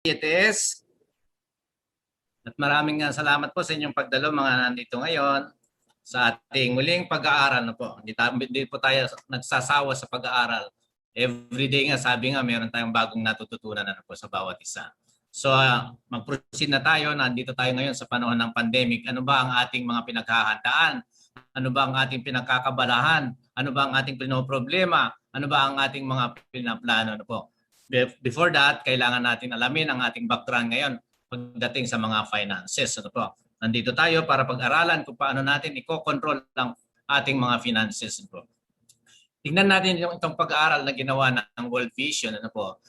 ETS. At maraming salamat po sa inyong pagdalo mga nandito ngayon sa ating muling pag-aaral na po. Hindi po tayo nagsasawa sa pag-aaral. Everyday nga, sabi nga, meron tayong bagong natututunan na po sa bawat isa. So mag-proceed na tayo. Nandito tayo ngayon sa panahon ng pandemic. Ano ba ang ating mga pinaghahandaan? Ano ba ang ating pinagkakabalahan? Ano ba ang ating pinoproblema? Ano ba ang ating mga pinaplano na po? Before that, kailangan natin alamin ang ating background ngayon pagdating sa mga finances. Ano po? Nandito tayo para pag-aralan kung paano natin i-control ang ating mga finances. Ano po? Tingnan natin itong pag-aaral na ginawa ng World Vision. Ano po?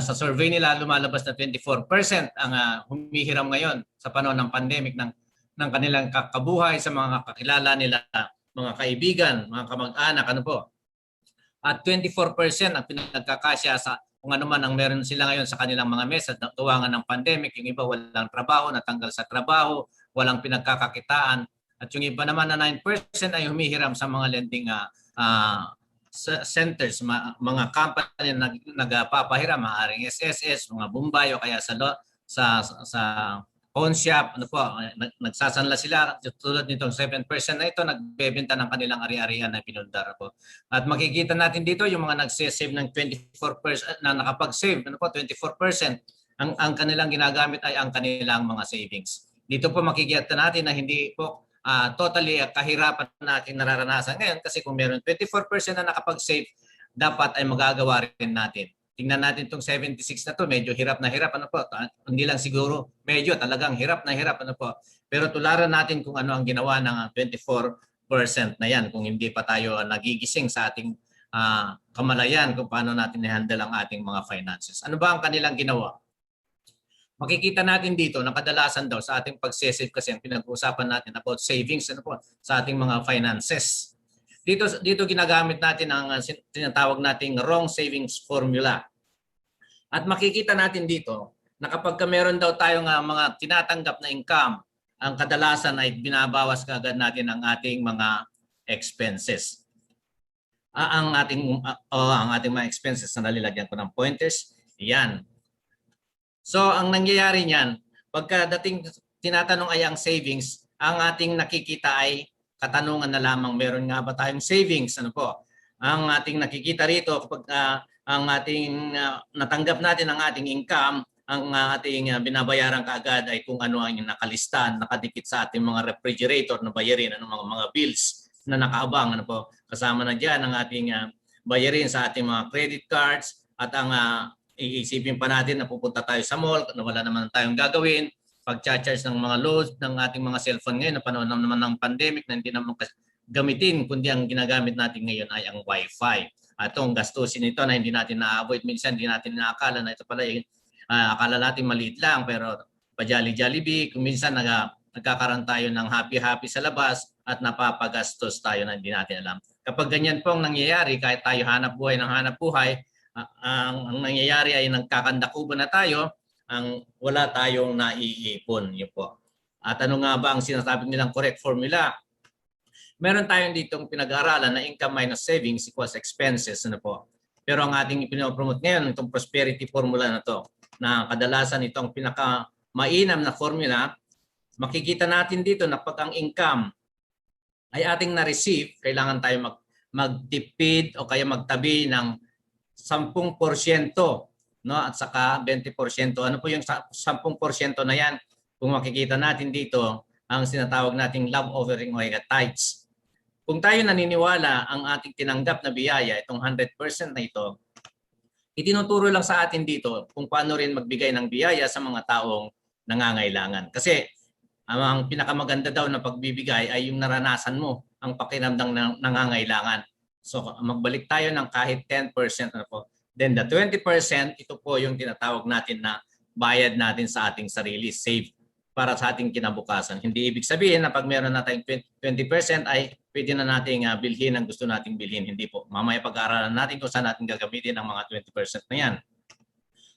Sa survey nila, lumalabas na 24% ang humihiram ngayon sa panahon ng pandemic ng kanilang kabuhay sa mga kakilala nila, mga kaibigan, mga kamag-anak. Ano po? At 24% ang pinagkakasya sa kung ano man ang meron sila ngayon sa kanilang mga mesa, tuwangan ng pandemic. Yung iba walang trabaho, natanggal sa trabaho, walang pinagkakakitaan. At yung iba naman na 9% ay humihiram sa mga lending centers, mga company na nagpapahiram, maaaring SSS, mga Bombay o kaya sa pawn shop, ano po, nagsasanla sila tulad nitong 7% na ito, nagbebenta ng kanilang ari-arian na pinundar po. At makikita natin dito yung mga nagsasave ng 24% na nakapag-save, ano po, 24%. Ang kanilang ginagamit ay ang kanilang mga savings. Dito po makikita natin na hindi po totally kahirapan natin nararanasan ngayon kasi kung meron 24% na nakapag-save, dapat ay magagawa rin natin. Tingnan natin itong 76 na to, medyo hirap na hirap, ano po. Hindi lang siguro, medyo talagang hirap na hirap, ano po. Pero tularan natin kung ano ang ginawa ng 24% na yan, kung hindi pa tayo nagigising sa ating kamalayan kung paano natin i-handle ang ating mga finances. Ano ba ang kanilang ginawa? Makikita natin dito na kadalasan daw sa ating pag-save kasi ang pinag-uusapan natin about savings, ano po, sa ating mga finances. Dito ginagamit natin ang tinatawag nating wrong savings formula. At makikita natin dito na kapag meron daw tayong mga tinatanggap na income, ang kadalasan ay binabawas kaagad natin ang ating mga expenses. Ang ating mga expenses na nalilagyan ko ng pointers, yan. So ang nangyayari niyan, pagkadating tinatanong ay ang savings, ang ating nakikita ay katanungan na lamang, meron nga ba tayong savings? Ano po? Ang ating nakikita rito kapag ang ating natanggap natin ang ating income, ang ating binabayaran kaagad ay kung ano ang nakalistan, nakadikit sa ating mga refrigerator na bayarin, ano mga bills na nakaabang, ano po. Kasama na diyan ang ating bayarin sa ating mga credit cards at ang iisipin pa natin na pupunta tayo sa mall na wala naman tayong gagawin, pag-charge ng mga loads ng ating mga cellphone ngayon na panahon naman ng pandemic na hindi naman gamitin, kundi ang ginagamit natin ngayon ay ang Wi-Fi. At itong gastusin nito na hindi natin na-avoid, minsan hindi natin naakala na ito pala akala natin maliit lang pero pa-jolly-jollibee, kung minsan nagkakaroon tayo ng happy-happy sa labas at napapagastos tayo na hindi natin alam. Kapag ganyan po ang nangyayari, kahit tayo hanap buhay ng hanap buhay, ang nangyayari ay nagkakandakuban na tayo, wala tayong naiipon. Yun po. At ano nga ba ang sinasabi nilang correct formula? Meron tayong ditong pinag-aaralan na income minus savings equals expenses. Ano po? Pero ang ating pinopromote ngayon, itong prosperity formula na to, na kadalasan itong pinaka-mainam na formula, makikita natin dito na pag ang income ay ating na-receive, kailangan tayo magtipid o kaya magtabi ng 10%, no? At saka 20%. Ano po yung 10% na yan? Kung makikita natin dito, ang sinatawag nating love offering o tithes. Kung tayo naniniwala ang ating tinanggap na biyaya, itong 100% na ito, itinuturo lang sa atin dito kung paano rin magbigay ng biyaya sa mga taong nangangailangan. Kasi ang pinakamaganda daw na pagbibigay ay yung naranasan mo, ang pakiramdam ng nangangailangan. So magbalik tayo ng kahit 10% na po. Then the 20%, ito po yung tinatawag natin na bayad natin sa ating sarili, save para sa ating kinabukasan. Hindi ibig sabihin na pag meron na tayong 20% ay pwede na nating bilhin ang gusto nating bilhin. Hindi po. Mamaya pag-aaralan natin kung saan natin gagamitin ang mga 20% na yan.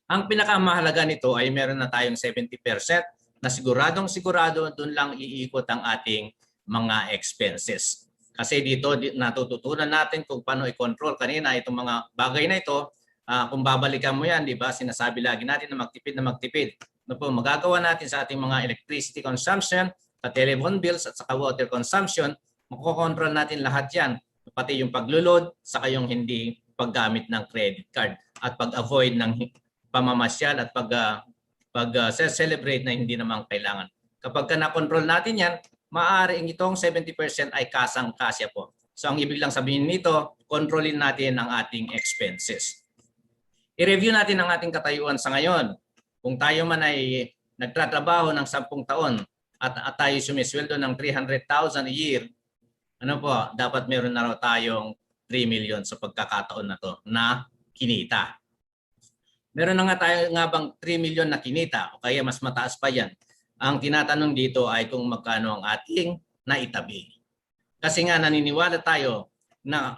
Ang pinakamahalaga nito ay meron na tayong 70% na siguradong-sigurado doon lang iikot ang ating mga expenses. Kasi dito natututunan natin kung paano i-control kanina itong mga bagay na ito kung babalikan mo yan, di ba, sinasabi lagi natin na magtipid na magtipid. Ano po, magagawa natin sa ating mga electricity consumption, sa telephone bills at saka water consumption, makokontrol natin lahat yan. Pati yung paglulod, saka yung hindi paggamit ng credit card at pag-avoid ng pamamasyal at pag-celebrate na hindi naman kailangan. Kapag na-control natin yan, maaaring itong 70% ay kasang-kasya po. So ang ibig lang sabihin nito, kontrolin natin ang ating expenses. I-review natin ang ating katayuan sa ngayon. Kung tayo man ay nagtatrabaho ng 10 taon at tayo sumisweldo ng 300,000 a year, ano po, dapat meron na raw tayong 3 million sa pagkakataon na to na kinita. Meron na nga tayo nga bang 3 million na kinita o kaya mas mataas pa yan. Ang tinatanong dito ay kung magkano ang ating naitabi. Kasi nga naniniwala tayo na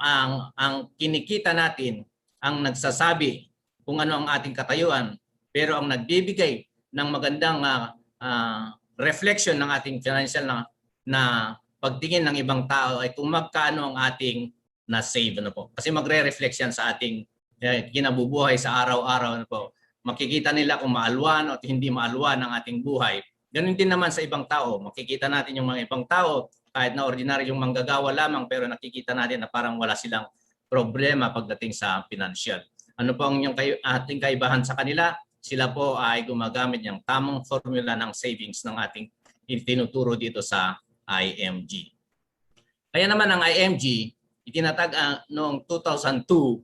ang kinikita natin ang nagsasabi kung ano ang ating katayuan, pero ang nagbibigay ng magandang reflection ng ating financial na pagtingin ng ibang tao ay kung magkano ang ating na-save. Ano po. Kasi magre-reflect yan sa ating kinabubuhay sa araw-araw. Ano po. Makikita nila kung maalwan o hindi maalwan ang ating buhay. Ganun din naman sa ibang tao. Makikita natin yung mga ibang tao, kahit na ordinaryong manggagawa lamang, pero nakikita natin na parang wala silang problema pagdating sa financial. Ano po ang ating kaibahan sa kanila? Sila po ay gumagamit ng tamang formula ng savings ng ating tinuturo dito sa IMG. Kaya naman ang IMG, itinatag noong 2002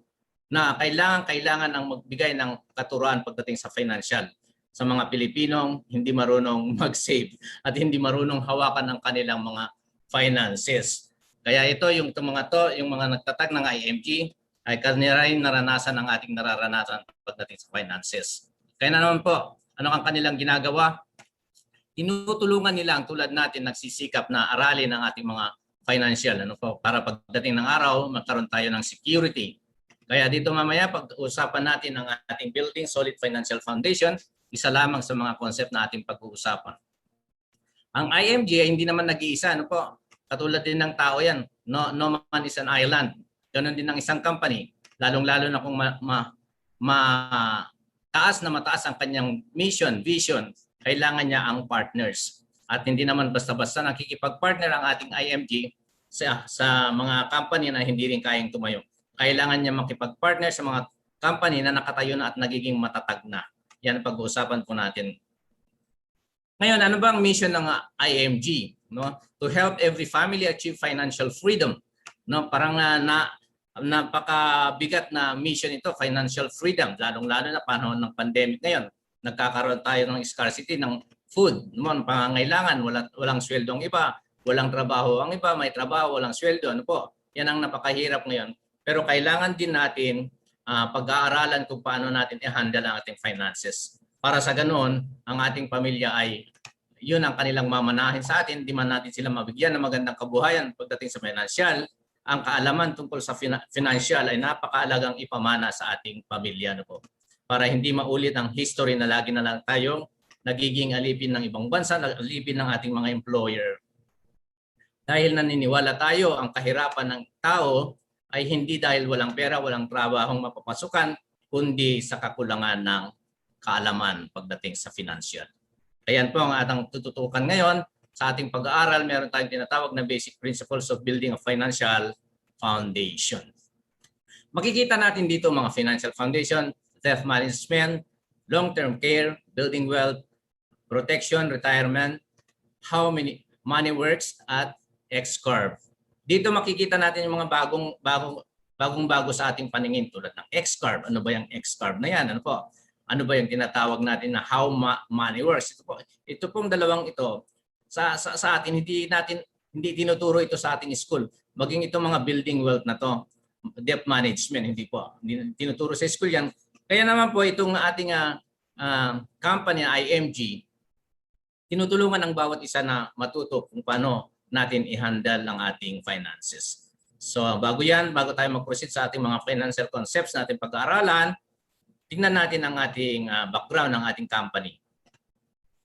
na kailangan ang magbigay ng katuruan pagdating sa financial sa mga Pilipinong hindi marunong mag-save at hindi marunong hawakan ng kanilang mga finances. Kaya ito yung mga nagtatag ng IMG ay karaniwang naranasan ng ating nararanasan pagdating sa finances. Kaya na naman po, ano ang kanilang ginagawa? Tinutulungan nila ang tulad natin nagsisikap na aralin ang ating mga financial para pagdating ng araw magkaroon tayo ng security. Kaya dito mamaya pag-uusapan natin ang ating Building Solid Financial Foundation, isa lamang sa mga concept na ating pag-uusapan. Ang IMG ay hindi naman nag-iisa, katulad din ng tao yan. No man is an island. Ganon din ng isang company. Lalong-lalo na kung mataas ang kanyang mission, vision, kailangan niya ang partners. At hindi naman basta-basta nakikipag-partner ang ating IMG sa mga company na hindi rin kayang tumayo. Kailangan niya makipag-partner sa mga company na nakatayo na at nagiging matatag na. Yan pag-uusapan po natin. Ngayon, ano ba ang mission ng IMG? To help every family achieve financial freedom. Parang napakabigat na mission ito, financial freedom. Lalong-lalo na panahon ng pandemic ngayon. Nagkakaroon tayo ng scarcity ng food. Pangangailangan, walang sweldo ang iba, walang trabaho ang iba, may trabaho, walang sweldo. Yan ang napakahirap ngayon. Pero kailangan din natin pag-aaralan kung paano natin i-handle ang ating finances. Para sa ganoon, ang ating pamilya ay yun ang kanilang mamanahin sa atin. Di man natin sila mabigyan ng magandang kabuhayan pagdating sa financial. Ang kaalaman tungkol sa financial ay napakaalagang ipamana sa ating pamilya. Para hindi maulit ang history na lagi na lang tayong nagiging alipin ng ibang bansa, alipin ng ating mga employer. Dahil naniniwala tayo ang kahirapan ng tao ay hindi dahil walang pera, walang trabahong mapapasukan, kundi sa kakulangan ng kaalaman pagdating sa financial. Ayan po ang atang tututukan ngayon. Sa ating pag-aaral, meron tayong tinatawag na basic principles of building a financial foundation. Makikita natin dito mga financial foundation, theft management, long-term care, building wealth, protection, retirement, how money works at X-Curve. Dito makikita natin yung mga bagong-bago sa ating paningin tulad ng X-Curve. Ano ba yung X-Curve na yan? Ano ba yung tinatawag natin na how money works? Ito pong dalawang ito sa atin hindi tinuturo ito sa ating school. Maging itong mga building wealth na to, debt management, hindi tinuturo sa school yan. Kaya naman po itong ating company IMG, tinutulungan ang bawat isa na matuto kung paano natin i-handle ang ating finances. So bago tayo mag-proceed sa ating mga financial concepts na ating pag-aaralan, tingnan natin ang ating background ng ating company.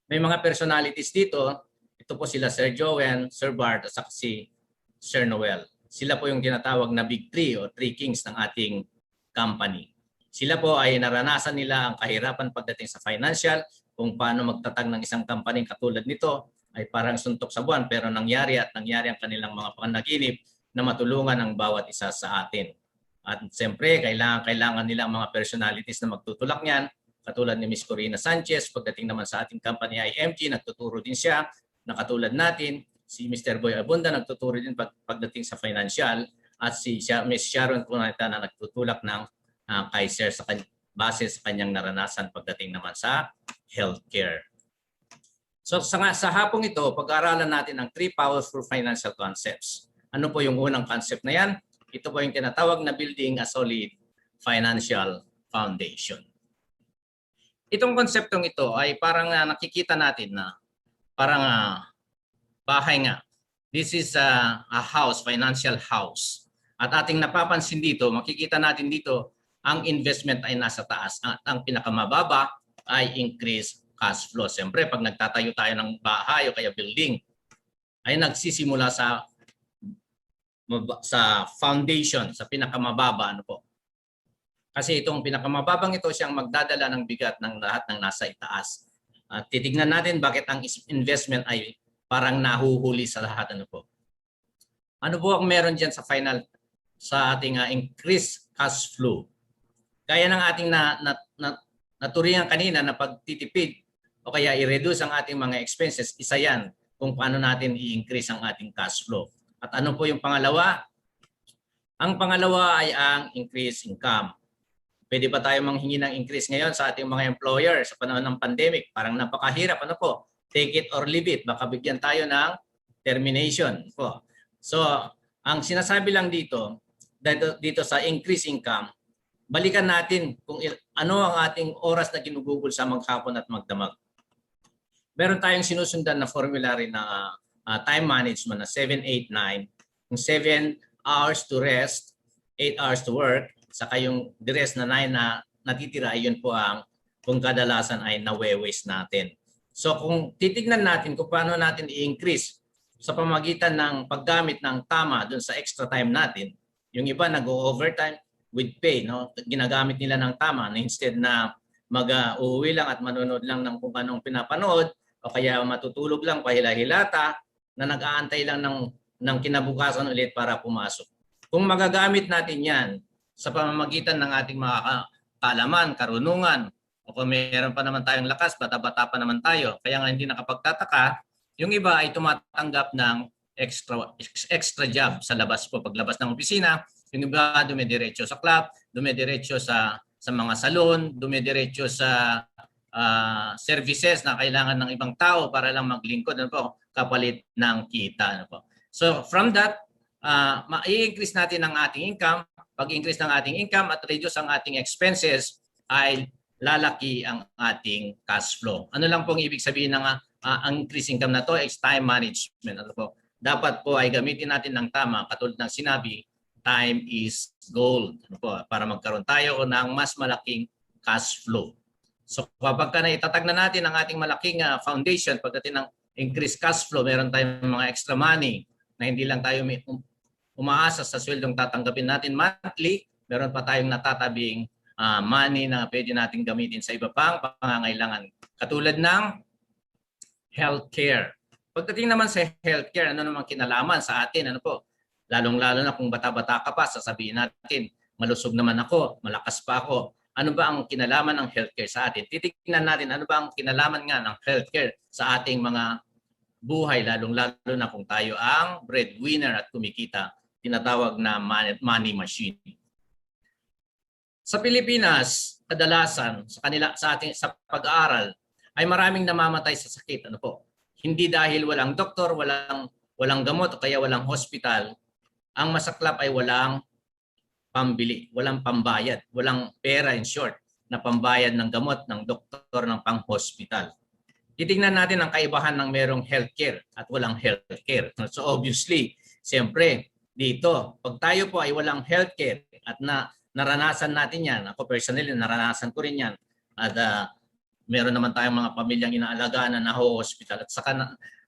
May mga personalities dito. Ito po sila Sir Joanne, Sir Bart, at si Sir Noel. Sila po yung tinatawag na Big Three o Three Kings ng ating company. Sila po ay naranasan nila ang kahirapan pagdating sa financial, kung paano magtatag ng isang company katulad nito ay parang suntok sa buwan pero nangyari at nangyari ang kanilang mga panaginip na matulungan ang bawat isa sa atin. At siyempre, kailangan nila ang mga personalities na magtutulak niyan, katulad ni Ms. Corina Sanchez. Pagdating naman sa ating company IMG, nagtuturo din siya na katulad natin. Si Mr. Boy Abunda nagtuturo din pagdating sa financial at si Ms. Sharon Cuneta na nagtutulak ng Kaiser sa base sa kanyang naranasan pagdating naman sa healthcare. So sa hapong ito, pag-aaralan natin ang 3 powerful financial concepts. Ano po yung unang concept na yan? Ito po yung tinatawag na building a solid financial foundation. Itong konseptong ito ay parang nakikita natin na parang bahay nga. This is a house, financial house. At ating napapansin dito, makikita natin dito, ang investment ay nasa taas at ang pinakamababa ay increased cash flow. Siyempre, pag nagtatayo tayo ng bahay o kaya building, ay nagsisimula sa foundation, sa pinakamababa. Ano po? Kasi itong pinakamababang ito siyang magdadala ng bigat ng lahat ng nasa itaas. At titignan natin bakit ang investment ay parang nahuhuli sa lahat. Ano po? Ano po ang meron dyan sa sa ating increased cash flow? Gaya ng ating naturingan kanina na pagtitipid o kaya i-reduce ang ating mga expenses, isa yan kung paano natin i-increase ang ating cash flow. At ano po yung pangalawa? Ang pangalawa ay ang increased income. Pwede ba tayo manghingi ng increase ngayon sa ating mga employer sa panahon ng pandemic? Parang napakahirap. Ano po? Take it or leave it. Baka bigyan tayo ng termination po. So, ang sinasabi lang dito sa increased income, balikan natin kung ano ang ating oras na ginugugol sa maghapon at magdamag. Meron tayong sinusundan na formulary na time management na 7-8-9. Yung 7 hours to rest, 8 hours to work, saka yung the rest na 9 na natitira, yun po ang kung kadalasan ay nawe-waste natin. So kung titignan natin kung paano natin i-increase sa pamagitan ng paggamit ng tama dun sa extra time natin, yung iba nag-overtime, with pay, no? Ginagamit nila ng tama na instead na mag-uuwi lang at manonood lang ng kung anong pinapanood o kaya matutulog lang pahila-hilata na nag-aantay lang ng kinabukasan ulit para pumasok. Kung magagamit natin yan sa pamamagitan ng ating mga kaalaman, karunungan, o kung meron pa naman tayong lakas, bata-bata pa naman tayo, kaya nga hindi nakapagtataka, yung iba ay tumatanggap ng extra job sa labas po. Paglabas ng opisina, yung iba dumidiretso sa club, dumidiretso sa mga salon, dumidiretso sa services na kailangan ng ibang tao para lang maglingkod, ano po, kapalit ng kita. Ano po. So from that, ma-increase natin ang ating income. Pag-increase ng ating income at reduce ang ating expenses, ay lalaki ang ating cash flow. Ano lang pong ibig sabihin ng ang increase income na to? Is time management. Ano po? Dapat po ay gamitin natin ng tama, katulad ng sinabi, time is gold, ano po, para magkaroon tayo ng mas malaking cash flow. So kapag naitatag na natin ang ating malaking foundation, pagdating ng increased cash flow, meron tayong mga extra money na hindi lang tayo umaasa sa sweldong tatanggapin natin monthly, meron pa tayong natatabing money na pwede natin gamitin sa iba pang pangangailangan. Katulad ng healthcare. Pagdating naman sa healthcare, ano naman kinalaman sa atin? Ano po? Lalong-lalo na kung bata-bata ka pa, sasabihin natin, malusog naman ako, malakas pa ako. Ano ba ang kinalaman ng healthcare sa atin? Titignan natin ano ba ang kinalaman nga ng healthcare sa ating mga buhay, lalong-lalo na kung tayo ang breadwinner at kumikita, tinatawag na money machine. Sa Pilipinas, kadalasan sa pag-aaral ay maraming namamatay sa sakit. Ano po? Hindi dahil walang doktor, walang gamot o kaya walang hospital. Ang masaklap ay walang pambili, walang pambayad, walang pera in short na pambayad ng gamot, ng doktor, ng pang-hospital. Titingnan natin ang kaibahan ng merong healthcare at walang healthcare. So obviously, siyempre, dito, pag tayo po ay walang healthcare at naranasan natin yan, ako personally, naranasan ko rin yan, at meron naman tayong mga pamilyang inaalagaan na naho-hospital at saka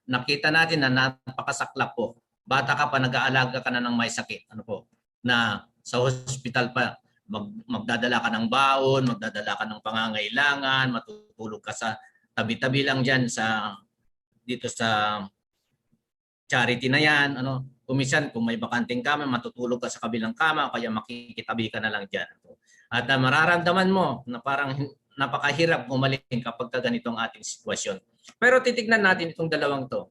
nakita natin na napakasaklap po. Bata ka pa, nag-aalaga ka na ng may sakit. Ano po? Na sa hospital pa magdadala ka ng baon, magdadala ka ng pangangailangan, matutulog ka sa tabi-tabi lang diyan dito sa charity na yan, ano, kumisan kung may bakanting kama, matutulog ka sa kabilang kama, kaya makikitabi ka na lang dyan. At mararamdaman mo na parang napakahirap gumaling kapag ganitong ating sitwasyon. Pero titignan natin itong dalawang to.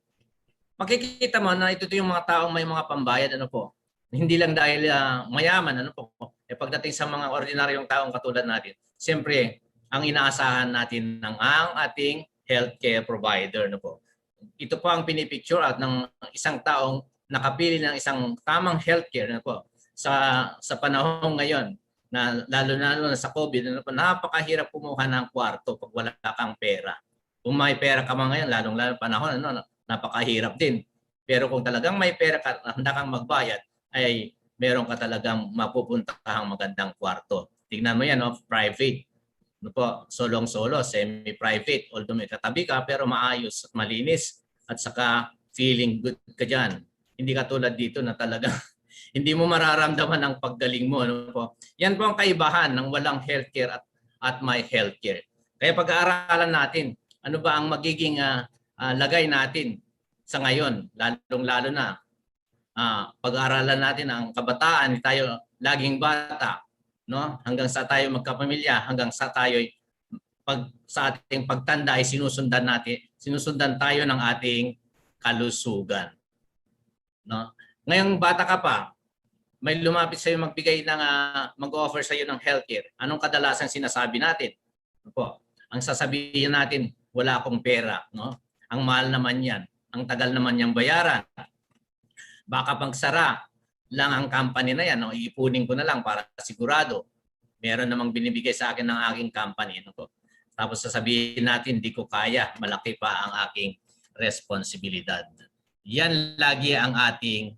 Makikita mo na ito yung mga taong may mga pambayad, ano po. Hindi lang dahil mayaman, ano po. Pagdating sa mga ordinaryong taong katulad natin, siyempre, ang inaasahan natin ng ang ating healthcare provider, ano po. Ito po ang pinipicture out ng isang taong nakapili ng isang tamang healthcare, ano po. Sa panahon ngayon, na lalo na sa COVID, ano po, napakahirap kumuha ng kwarto pag wala kang pera. Kung may pera ka man ngayon, lalong-lalo panahon, ano, napakahirap din. Pero kung talagang may pera ka, handa kang magbayad, ay meron ka talagang mapupuntahang magandang kwarto. Tingnan mo yan, no? Private. Ano po, solong-solo, semi-private. Although may katabi ka, pero maayos at malinis. At saka feeling good ka dyan. Hindi katulad dito na talagang hindi mo mararamdaman ang paggaling mo. Ano po? Yan po ang kaibahan ng walang healthcare at may healthcare. Kaya pag-aaralan natin, ano ba ang magiging lagay natin sa ngayon, lalong-lalo na pag-aaralan natin ang kabataan, tayo laging bata, no? Hanggang sa tayo magkapamilya, hanggang sa tayo sa ating pagtanda ay sinusundan tayo ng ating kalusugan, no? Ngayong bata ka pa, may lumapit sa iyo magbigay ng mag-offer sa iyo ng healthcare. Anong kadalasan sinasabi natin? Ano po? Ang sasabihin natin, wala akong pera, no? Ang mahal naman 'yan. Ang tagal naman niyang bayaran. Baka pagsara lang ang company na 'yan, no? Iipunin ko na lang para sigurado. Meron namang binibigay sa akin ng aking company, no po. Tapos sasabihin natin, hindi ko kaya, malaki pa ang aking responsibilidad. Yan lagi ang ating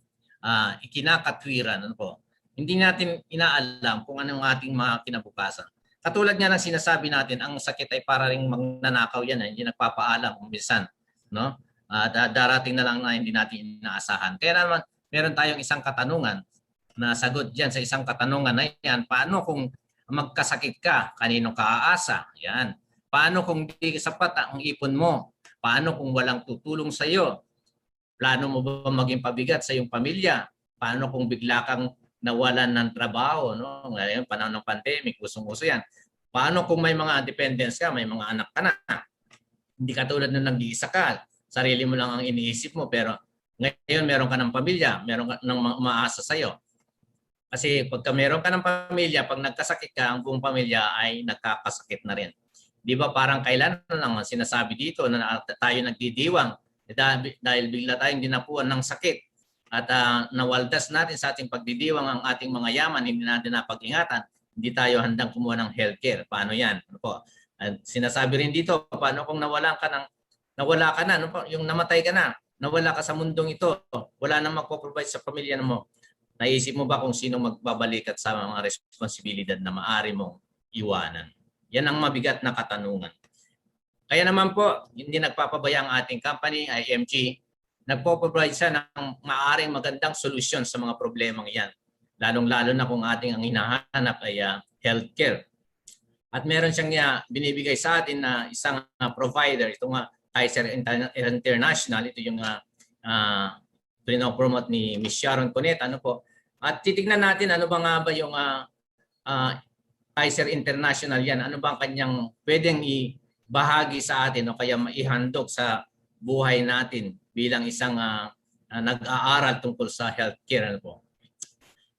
ikinakatwiran, ano po. Hindi natin inaalam kung anong ating mga kinabukasan. Katulad nga ng sinasabi natin, ang sakit ay para ring magnanakaw yan, hindi nagpapaalam kung minsan, no? Darating na lang na hindi natin inaasahan. Kaya naman, meron tayong isang katanungan na sagot diyan sa isang katanungan na yan, paano kung magkasakit ka, kanino ka aasa? Yan. Paano kung di sapat ang ipon mo? Paano kung walang tutulong sa iyo? Plano mo ba maging pabigat sa iyong pamilya? Paano kung bigla kang nawalan ng trabaho, no? Ngayon, panahon ng pandemic, usong-uso yan. Paano kung may mga dependents ka, may mga anak ka na? Hindi katulad nung nag-iisa ka, sarili mo lang ang iniisip mo, pero ngayon meron ka ng pamilya, meron ka ng umaasa sa iyo. Kasi pagka meron ka ng pamilya, pag nagkasakit ka, ang buong pamilya ay nagkakasakit na rin. Di ba parang kailan lang sinasabi dito na tayo nagdidiwang dahil bigla tayong dinapuan ng sakit at nawaldas natin sa ating pagdidiwang ang ating mga yaman, hindi natin napag-ingatan, hindi tayo handang kumuha ng healthcare. Paano yan? Ano po? At sinasabi rin dito, paano kung nawala ka na, ano po? Yung namatay ka na, nawala ka sa mundong ito, wala nang magpo-provide sa pamilya mo. Naisip mo ba kung sino magbabalikat sa mga responsibilidad na maaari mong iwanan? Yan ang mabigat na katanungan. Kaya naman po, hindi nagpapabaya ang ating company, IMG, nagpo-provide siya ng maaaring magandang solusyon sa mga problemang yan. Lalong-lalo na kung ating ang hinahanap ay healthcare. At meron siyang binibigay sa atin na isang provider, itong Kaiser International, ito yung pinopromote ni Ms. Sharon Cuneta. Ano po? At titignan natin ano ba nga ba yung Kaiser International yan. Ano ba ang kanyang pwedeng bahagi sa atin o kaya maihandog sa buhay natin bilang isang nag-aaral tungkol sa healthcare. Ano po?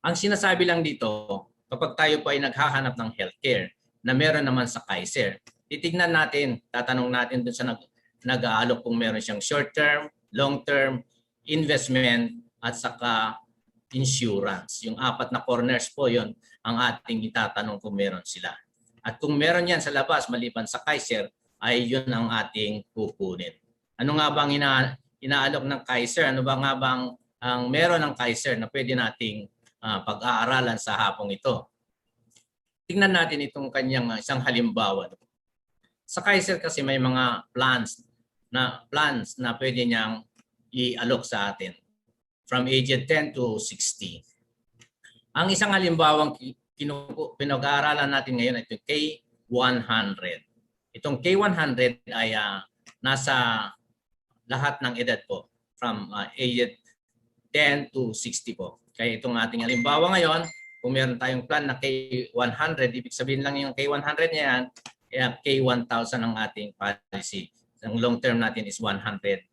Ang sinasabi lang dito, kapag tayo po ay naghahanap ng healthcare na meron naman sa Kaiser, titignan natin, tatanong natin dun sa nag-aalok kung meron siyang short-term, long-term, investment at saka insurance. Yung 4 na corners po yon ang ating itatanong kung meron sila. At kung meron yan sa labas, maliban sa Kaiser, ay yun ang ating kukunin. Ano nga bang inaalok ng Kaiser? Ano ba nga bang ang meron ng Kaiser na pwede nating pag-aaralan sa hapong ito? Tingnan natin itong kanyang isang halimbawa. Sa Kaiser kasi may mga plans na pwede niyang i-alok sa atin from age 10 to 60. Ang isang halimbawang pinag-aaralan natin ngayon ay ito K100. Itong K100 ay nasa lahat ng edad po from age 10 to 60 po. Kaya itong ating halimbawa ngayon, kung meron tayong plan na K100, ibig sabihin lang yung K100 niya yan, K1000 ang ating policy. Ang long term natin is 100,000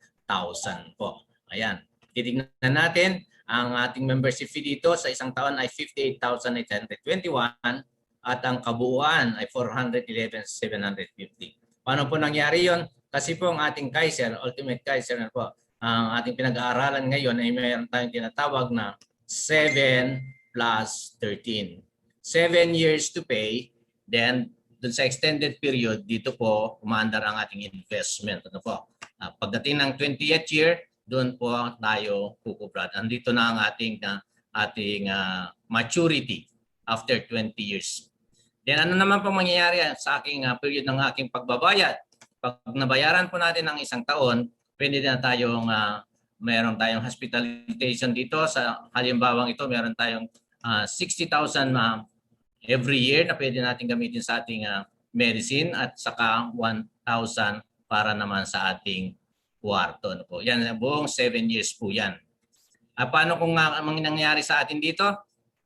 po. Ayan. Titignan natin, ang ating membership fee dito sa isang taon ay 58,821 at ang kabuuan ay 411,750. Paano po nangyari yon? Kasi po ang ating Kaiser, Ultimate Kaiser na po, ang ating pinag-aaralan ngayon ay mayroon tayong tinatawag na 7 plus 13. 7 years to pay, then dun sa extended period, dito po umaandar ang ating investment. Ano po? Pagdating ng 20th year, doon po tayo kukubra. Andito na ang ating maturity after 20 years. Then ano naman po mangyayari sa aking period ng aking pagbabayad? Pag nabayaran po natin ng isang taon, pwede na tayong meron tayong hospitalization dito. Sa halimbawang ito, meron tayong 60,000 every year na pwede natin gamitin sa ating medicine at saka 1,000 para naman sa ating kwarto. Ano po. Yan, buong 7 years po yan. Paano kung ang nangyari sa atin dito?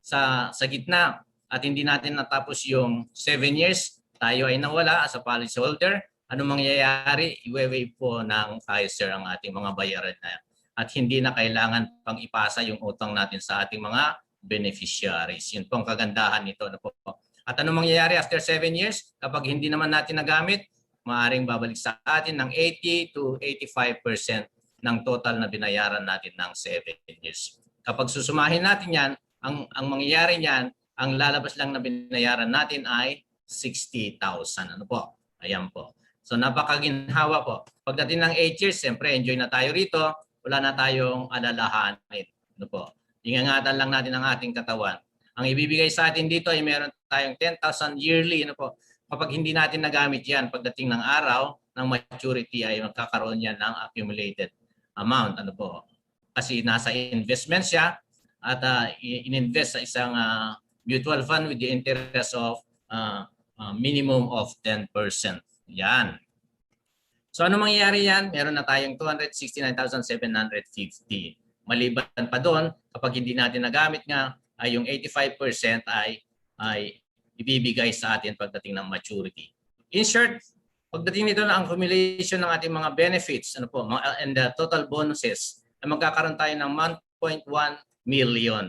Sa gitna at hindi natin natapos yung 7 years, tayo ay nawala as a policy holder. Ano mangyayari? Iwe-waive po ng Kaiser ang ating mga bayaran na at hindi na kailangan pang ipasa yung utang natin sa ating mga beneficiaries. Yun po ang kagandahan nito. At ano mangyayari after 7 years? Kapag hindi naman natin nagamit, maaaring babalik sa atin ng 80 to 85% ng total na binayaran natin ng 7 years. Kapag susumahin natin yan, ang mangyayari niyan, ang lalabas lang na binayaran natin ay 60,000. Ano po? Ayan po. So napakaginhawa po. Pagdating ng 8 years, siyempre enjoy na tayo rito. Wala na tayong alalahanin. Ano po? Ingangatan lang natin ang ating katawan. Ang ibibigay sa atin dito ay meron tayong 10,000 yearly. Ano po? Kapag hindi natin nagamit yan, pagdating ng araw ng maturity ay magkakaroon yan ng accumulated amount. Ano po? Kasi nasa investment siya at in-invest sa isang mutual fund with the interest of minimum of 10%. Yan. So ano mangyayari yan? Meron na tayong 269,750. Maliban pa doon, kapag hindi natin nagamit nga, ay yung 85% ay ibibigay sa atin pagdating ng maturity. In short, pagdating nito na ang accumulation ng ating mga benefits and the total bonuses, ay magkakaroon tayo ng 1.1 million.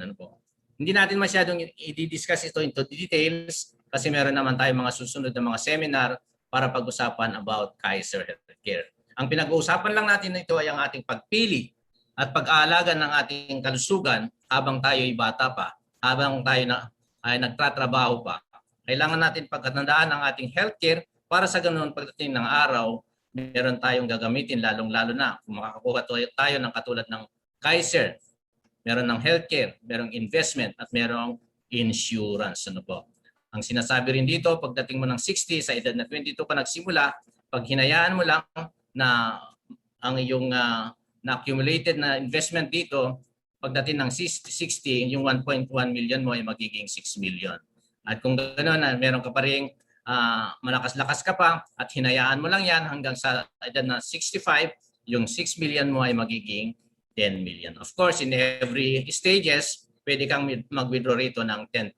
Hindi natin masyadong i-discuss ito into details kasi meron naman tayong mga susunod na mga seminar para pag-usapan about Kaiser Healthcare. Ang pinag-uusapan lang natin ito ay ang ating pagpili at pag-aalaga ng ating kalusugan habang tayo ay bata pa, habang tayo ay nagtatrabaho pa. Kailangan natin pagkatandaan ang ating healthcare para sa ganoon pagdating ng araw, meron tayong gagamitin lalong-lalo na kung makakakuha tayo ng katulad ng Kaiser. Meron ng healthcare, merong investment at merong insurance. Ano po? Ang sinasabi rin dito, pagdating mo ng 60, sa edad na 22 ka nagsimula, pag hinayaan mo lang na ang iyong na-accumulated na investment dito, pagdating ng 60, yung 1.1 million mo ay magiging 6 million. At kung gano'n, meron ka pa rin malakas-lakas ka pa at hinayaan mo lang yan hanggang sa edad na 65, yung 6 million mo ay magiging 10 million. Of course, in every stages, pwede kang mag-withdraw rito ng 10%.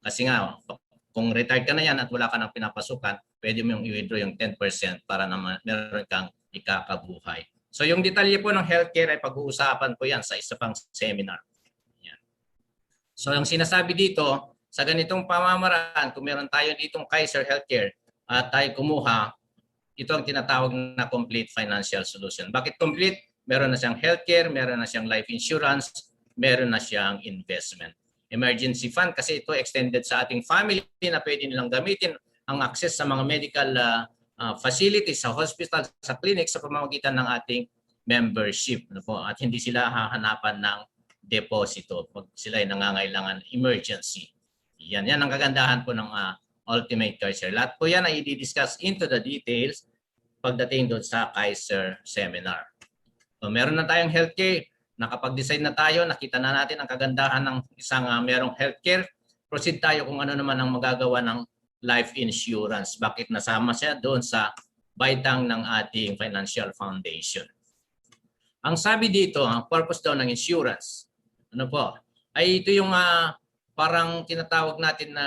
Kasi nga, kung retired ka na yan at wala ka nang pinapasukan, pwede mo yung i-withdraw yung 10% para naman meron kang ikakabuhay. So yung detalye po ng healthcare ay pag-uusapan po yan sa isa pang seminar. Yan. So yung sinasabi dito, sa ganitong pamamaraan, kung meron tayo ditong Kaiser Healthcare at tayo kumuha, ito ang tinatawag na complete financial solution. Bakit complete? Meron na siyang healthcare, meron na siyang life insurance, meron na siyang investment. Emergency fund kasi ito extended sa ating family na pwede nilang gamitin ang access sa mga medical facilities, sa hospital, sa clinic sa pamamagitan ng ating membership. At hindi sila hahanapan ng deposito pag sila ay nangangailangan emergency. Yan ang kagandahan po ng Ultimate Kaiser. Lahat po yan ay i-discuss into the details pagdating doon sa Kaiser seminar. So meron na tayong healthcare. Nakapag-decide na tayo, nakita na natin ang kagandahan ng isang merong healthcare proceed tayo kung ano naman ang magagawa ng life insurance. Bakit nasama siya doon sa baitang ng ating financial foundation? Ang sabi dito, ang purpose daw ng insurance, ano po, ay ito yung parang tinatawag natin na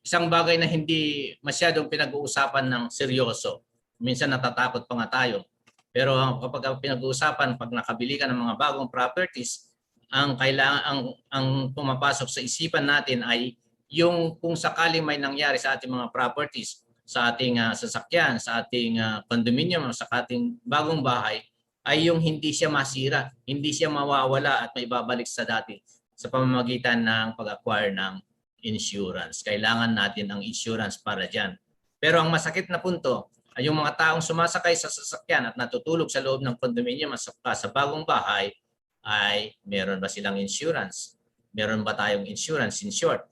isang bagay na hindi masyadong pinag-uusapan ng seryoso. Minsan natatakot pa nga tayo. Pero kapag pinag-uusapan, pag nakabili ka ng mga bagong properties, ang kailangan ang pumapasok sa isipan natin ay yung kung sakali may nangyari sa ating mga properties, sa ating sasakyan, sa ating condominium, sa ating bagong bahay, ay yung hindi siya masira, hindi siya mawawala at may babalik sa dati sa pamamagitan ng pag-acquire ng insurance. Kailangan natin ang insurance para dyan. Pero ang masakit na punto ay yung mga taong sumasakay sa sasakyan at natutulog sa loob ng condominium at sa bagong bahay ay meron ba silang insurance? Meron ba tayong insurance in short?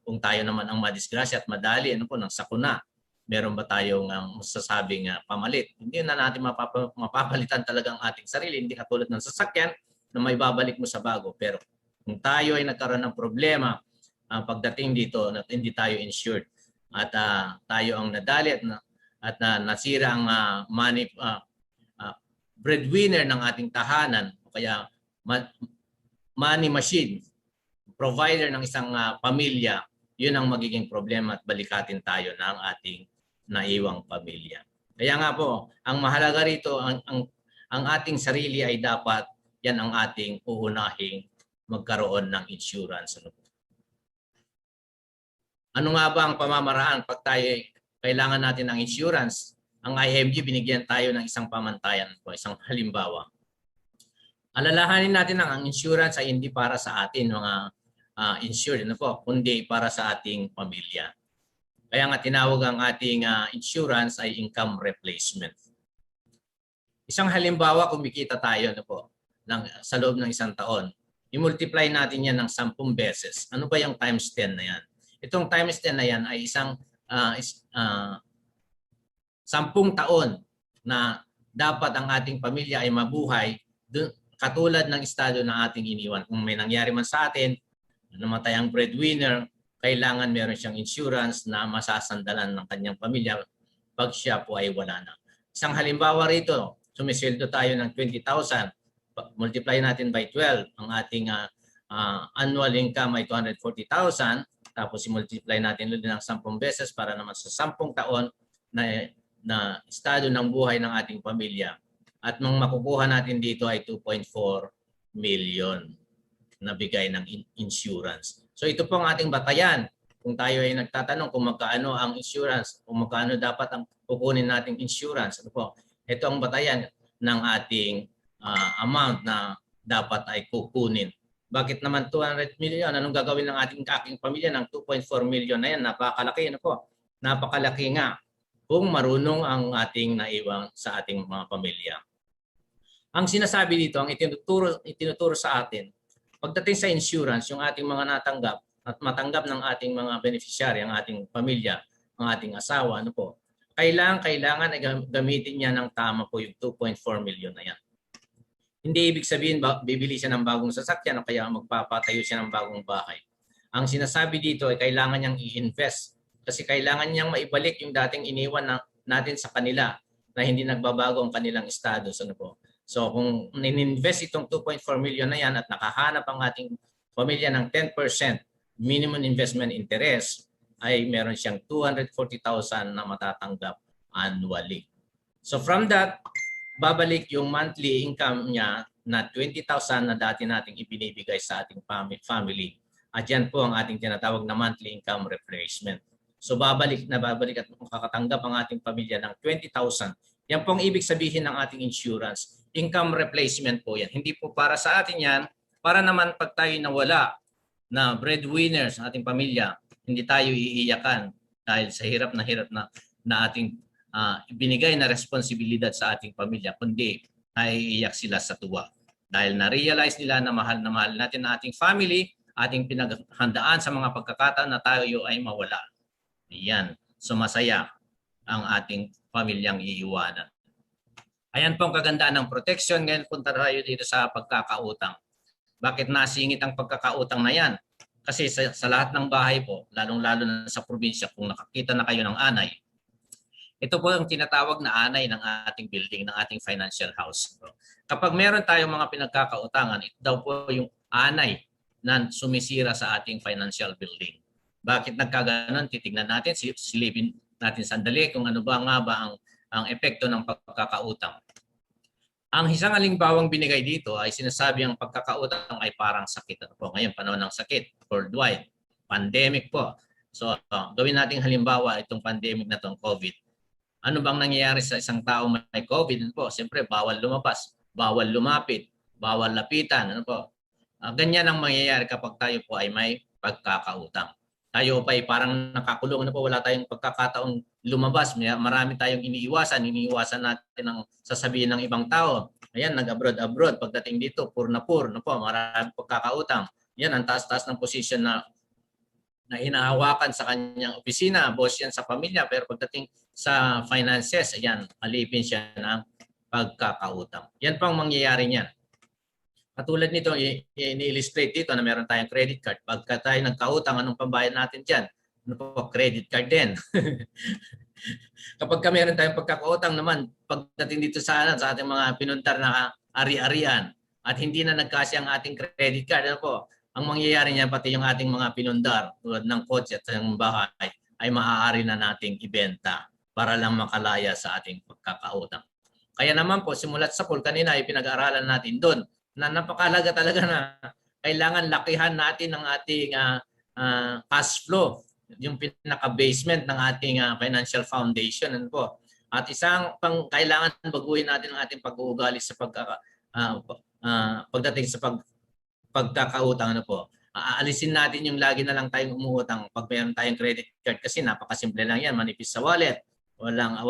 Kung tayo naman ang madisgrasya at madali ng sakuna, meron ba tayong masasabing pamalit? Hindi na natin mapapalitan talaga ang ating sarili. Hindi katulad ng sasakyan na may babalik mo sa bago. Pero kung tayo ay nagkaroon ng problema pagdating dito na hindi tayo insured at tayo ang nadali at nasira ang breadwinner ng ating tahanan o kaya money machine, provider ng isang pamilya, yun ang magiging problema at balikatin tayo ng ating naiwang pamilya. Kaya nga po, ang mahalaga rito, ang ating sarili ay dapat yan ang ating uunahing magkaroon ng insurance. Ano nga ba ang pamamaraan pag tayo kailangan natin ng insurance? Ang IMG binigyan tayo ng isang pamantayan po, isang halimbawa. Alalahanin natin ang insurance ay hindi para sa atin mga insured kundi para sa ating pamilya. Kaya nga tinawag ang ating insurance ay income replacement. Isang halimbawa, kumikita tayo sa loob ng isang taon. I-multiply natin yan ng 10 beses. Ano ba yung times 10 na yan? Itong times 10 na yan ay isang 10 taon na dapat ang ating pamilya ay mabuhay katulad ng estado ng ating iniwan. Kung may nangyari man sa atin, namatay ang breadwinner, kailangan meron siyang insurance na masasandalan ng kanyang pamilya pag siya po ay wala na. Isang halimbawa rito, sumisweldo tayo ng 20,000, multiply natin by 12, ang ating annual income ay 240,000, tapos i-multiply natin ulit ng 10 beses para naman sa 10 taon na estado ng buhay ng ating pamilya. At nung makukuha natin dito ay 2.4 million na bigay ng insurance. So ito po ang ating batayan. Kung tayo ay nagtatanong kung magkaano ang insurance, kung magkaano dapat ang kukunin nating insurance, ito ang batayan ng ating amount na dapat ay kukunin. Bakit naman 200 million? Anong gagawin ng aking pamilya ng 2.4 million na yan? Napakalaki. Napakalaki nga kung marunong ang ating naiwang sa ating mga pamilya. Ang sinasabi dito, ang itinuturo sa atin, pagdating sa insurance, yung ating mga natanggap at matanggap ng ating mga beneficiary, ang ating pamilya, ang ating asawa, kailangan ay gamitin niya ng tama po yung 2.4 million na yan. Hindi ibig sabihin bibili siya ng bagong sasakyan o kaya magpapatayo siya ng bagong bahay. Ang sinasabi dito ay kailangan niyang i-invest kasi kailangan niyang maibalik yung dating iniwan natin sa kanila na hindi nagbabago ang kanilang estado. So kung in-invest itong 2.4 million na yan at nakahanap ang ating pamilya ng 10% minimum investment interest, ay meron siyang 240,000 na matatanggap annually. So from that, babalik yung monthly income niya na 20,000 na dati nating ibinibigay sa ating family. At yan po ang ating tinatawag na monthly income replacement. So babalik at makakatanggap ang ating pamilya ng 20,000. Yan po ang ibig sabihin ng ating insurance. Income replacement po yan. Hindi po para sa atin yan, para naman pag tayo nawala na breadwinners ng ating pamilya, hindi tayo iiyakan dahil sa hirap na ating ibinigay na responsibilidad sa ating pamilya, kundi naiiyak sila sa tuwa. Dahil na-realize nila na mahal natin ang ating family, ating pinaghandaan sa mga pagkakataon na tayo ay mawala. Ayan. So masaya ang ating pamilyang iiwanan. Ayan po ang kagandaan ng protection. Ngayon punta tayo dito sa pagkakautang. Bakit nasingit ang pagkakautang na yan? Kasi sa lahat ng bahay po, lalong-lalo na sa probinsya, kung nakakita na kayo ng anay, ito po ang tinatawag na anay ng ating building, ng ating financial house. Kapag meron tayong mga pinagkakautangan, ito daw po yung anay na sumisira sa ating financial building. Bakit nagkaganon? Titignan natin, silipin natin sandali kung ano ba nga ba ang epekto ng pagkakautang. Ang isang halimbawang binigay dito ay sinasabi ang pagkakautang ay parang sakit. Ano po? Ngayon, panahon ng sakit, worldwide, pandemic po. So, gawin nating halimbawa itong pandemic na itong COVID. Ano bang nangyayari sa isang tao may COVID? Ano po? Siyempre, bawal lumabas, bawal lumapit, bawal lapitan. Ano po? Ganyan ang mangyayari kapag tayo po ay may pagkakautang. Tayo pa ay parang nakakulong. Ano po? Wala tayong pagkakataong lumabas. Marami tayong iniiwasan natin ang sasabihin ng ibang tao. Ayan, nag-abroad. Pagdating dito, pur na pur. Ano po? Marami pagkakautang. Yan, ang taas-taas ng position na hinahawakan sa kanyang opisina, boss yan sa pamilya, pero pagdating sa finances, ayan, alipin siya ng pagkakautang. Yan pang mangyayari niyan. Katulad nito, i-illustrate dito na meron tayong credit card. Pagka tayo nagkautang, anong pambayad natin dyan? Ano po? Credit card din. Kapag meron tayong pagkakautang naman, pagdating dito sa ating mga pinuntar na ari-arian at hindi na nagkasya ang ating credit card, ano po? Ang mangyayari niya pati yung ating mga pinundar tulad ng kotse at ng bahay ay maaari na nating ibenta para lang makalaya sa ating pagkakautang. Kaya naman po, simulat sa pool, kanina ay pinag-aaralan natin doon na napakalaga talaga na kailangan lakihan natin ang ating cash flow, yung pinaka-basement ng ating financial foundation. Ano po? At isang pang kailangan baguhin natin ang ating pag-uugali sa pagdating sa pagkakautang. Ano po? Aalisin natin yung lagi na lang tayong umuutang pag mayroon tayong credit card kasi napakasimple lang yan, manipis sa wallet. Walang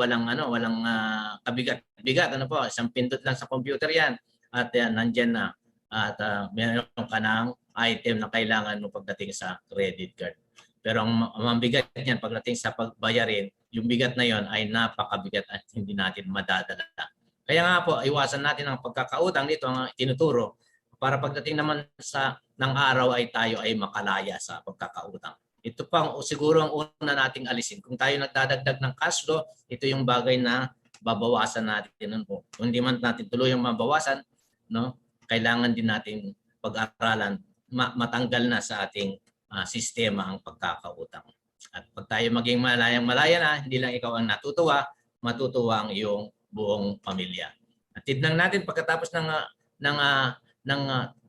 kabigat-bigat, ano po, isang pindot lang sa computer yan at nandiyan na at meron ka ng item na kailangan mo pagdating sa credit card. Pero ang mabigat niyan pagdating sa pagbayarin, yung bigat na yon ay napakabigat at hindi natin madadala. Kaya nga po, iwasan natin ang pagkakautang. Dito ang tinuturo para pagdating naman ng araw ay tayo ay makalaya sa pagkakautang. Ito pang siguro ang una nating alisin. Kung tayo nagdadagdag ng cash flow, ito yung bagay na babawasan natin. Po. Kung hindi man natin tuluyang mabawasan, no, kailangan din natin pag-aralan, matanggal na sa ating sistema ang pagkakautang. At pag tayo maging malayang-malaya na, hindi lang ikaw ang natutuwa, matutuwa ang iyong buong pamilya. At tignan natin pagkatapos ng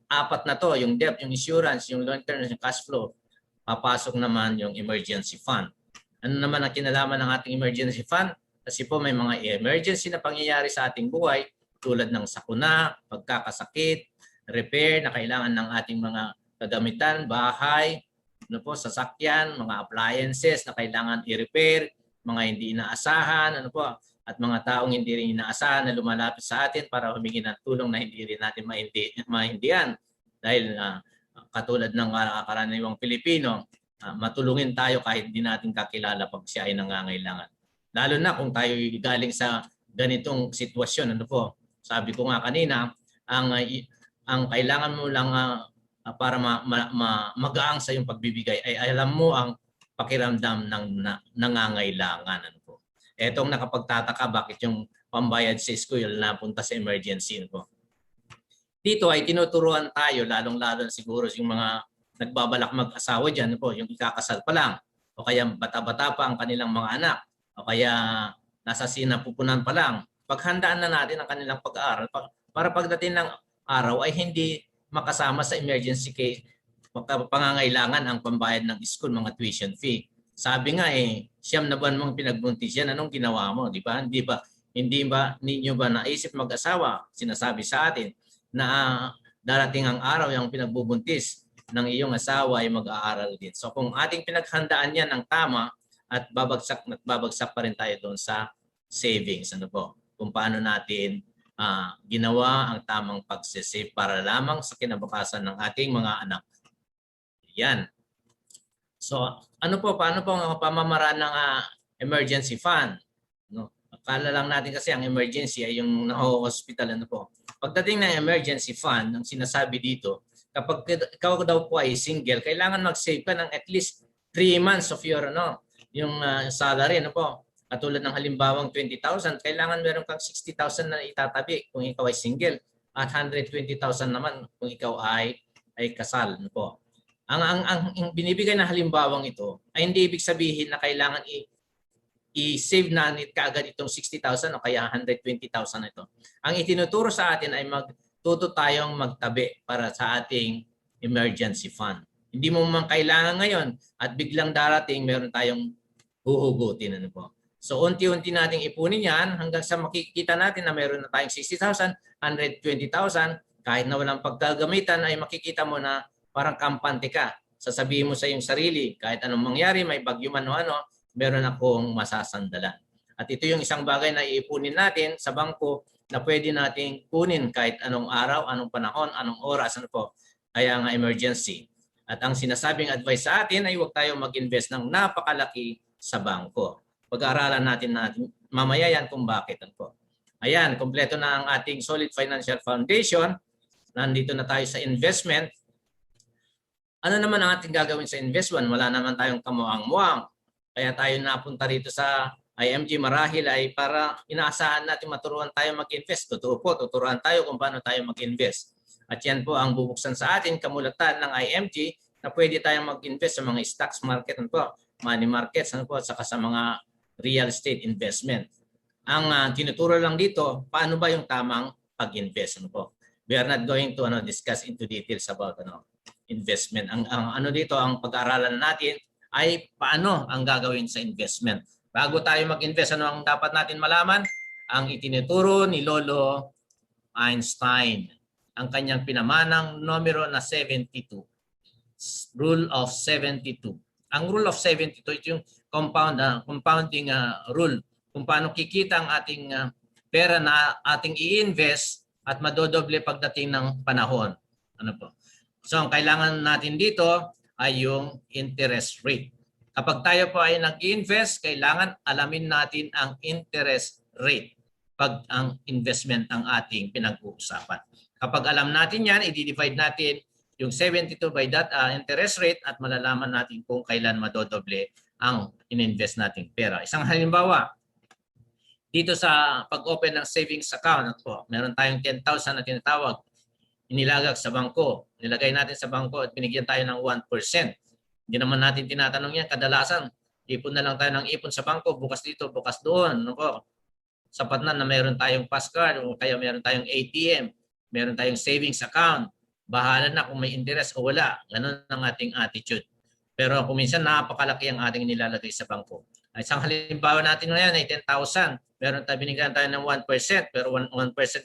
apat na to, yung debt, yung insurance, yung long-term, yung cash flow, papasok naman yung emergency fund. Ano naman ang kinalaman ng ating emergency fund? Kasi po may mga emergency na pangyayari sa ating buhay tulad ng sakuna, pagkakasakit, repair na kailangan ng ating mga kagamitan, bahay, ano po, sasakyan, mga appliances na kailangan i-repair, mga hindi inaasahan, ano po, at mga taong hindi rin inaasahan na lumalapit sa atin para humingi ng tulong na hindi rin natin maintindihan. Dahil katulad ng karaniwang Pilipino, matulungin tayo kahit hindi natin kakilala pag siya ay nangangailangan. Lalo na kung tayo galing sa ganitong sitwasyon. Ano po? Sabi ko nga kanina, ang kailangan mo lang para magaang sa iyong pagbibigay ay alam mo ang pakiramdam ng nangangailangan. Ano po? Etong nakapagtataka bakit yung pambayad sa school napunta sa emergency. Ano po? Dito ay tinuturuan tayo, lalong-lalo siguro yung mga nagbabalak mag-asawa dyan, po, yung ikakasal pa lang, o kaya bata-bata pa ang kanilang mga anak, o kaya nasa sinapupunan pa lang, paghandaan na natin ang kanilang pag-aaral para pagdating ng araw ay hindi makasama sa emergency case, pangangailangan ang pambayad ng school, mga tuition fee. Sabi nga siyam na buwan mong pinagbuntis yan, anong ginawa mo? Di ba? Hindi ba ninyo ba naisip mag-asawa? Sinasabi sa atin na darating ang araw yung pinagbubuntis ng iyong asawa ay mag-aaral din. So kung ating pinaghandaan yan ng tama at babagsak pa rin tayo doon sa savings. Ano po? Kung paano natin ginawa ang tamang pagsisave para lamang sa kinabukasan ng ating mga anak. Yan. So ano po, paano po ang pamamaraan ng emergency fund? No? Akala lang natin kasi ang emergency ay yung na-hospital. Ano po? Pagdating ng emergency fund, ang sinasabi dito, Kapag ikaw daw po ay single, kailangan mag-save ka ng at least 3 months of your yung salary, ano po. Katulad ng halimbawang 20,000, kailangan meron kang 60,000 na itatabi kung ikaw ay single at 120,000 naman kung ikaw ay kasal, ano po. Ang binibigay na halimbawang ito ay hindi ibig sabihin na kailangan i-save na kaagad itong 60,000 o kaya 120,000 ito. Ang itinuturo sa atin ay magtuto tayong magtabi para sa ating emergency fund. Hindi mo man kailangan ngayon at biglang darating meron tayong huhugutin, ano po. So unti-unti nating ipunin yan hanggang sa makikita natin na meron na tayong 60,000, 120,000, kahit na walang pagkagamitan ay makikita mo na parang kampante ka. Sasabihin mo sa iyong sarili, kahit anong mangyari, may bagyo man o ano, meron akong masasandalan. At ito yung isang bagay na iipunin natin sa bangko na pwede nating kunin kahit anong araw, anong panahon, anong oras, ano po. Kaya nga emergency. At ang sinasabing advice sa atin ay huwag tayo mag-invest ng napakalaki sa bangko. Pag-aaralan natin mamaya yan kung bakit. Ano po. Ayan, kompleto na ang ating Solid Financial Foundation. Nandito na tayo sa investment. Ano naman ang ating gagawin sa investment? Wala naman tayong kamuang-muang. Kaya tayo napunta rito sa IMG marahil ay para inaasahan natin maturuan tayo mag-invest. Totoo po, tuturuan tayo kung paano tayo mag-invest. At yan po ang bubuksan sa atin, kamulatan ng IMG na pwede tayong mag-invest sa mga stocks market, ano po, money markets, ano po, at saka sa mga real estate investment. Ang tinuturo lang dito, paano ba yung tamang pag-invest, ano po. We are not going to discuss into details about investment. Ang ano dito, ang pag-aaralan natin ay paano ang gagawin sa investment. Bago tayo mag-invest, ano ang dapat natin malaman? Ang itinuturo ni Lolo Einstein, ang kanyang pinamanang numero na 72. Rule of 72. Ang rule of 72, ito yung compounding rule. Kung paano kikita ang ating pera na ating i-invest at madodoble pagdating ng panahon. Ano po? So ang kailangan natin dito ay yung interest rate. Kapag tayo po ay nag-invest, kailangan alamin natin ang interest rate pag ang investment ang ating pinag-uusapan. Kapag alam natin yan, i-divide natin yung 72 by that interest rate at malalaman natin kung kailan madodoble ang in-invest nating pera. Isang halimbawa, dito sa pag-open ng savings account, meron tayong 10,000 na tinatawag, inilagak sa bangko. Nilagay natin sa bangko at binigyan tayo ng 1%. Hindi naman natin tinatanong yan. Kadalasan, ipon na lang tayo ng ipon sa bangko, bukas dito, bukas doon. Sapat na meron tayong pass card o kaya meron tayong ATM, meron tayong savings account. Bahala na kung may interest o wala. Ganun ang ating attitude. Pero kung minsan napakalaki ang ating nilalagay sa bangko. Isang halimbawa natin ngayon ay 10,000. Meron tayo binigyan tayo ng 1%, pero 1%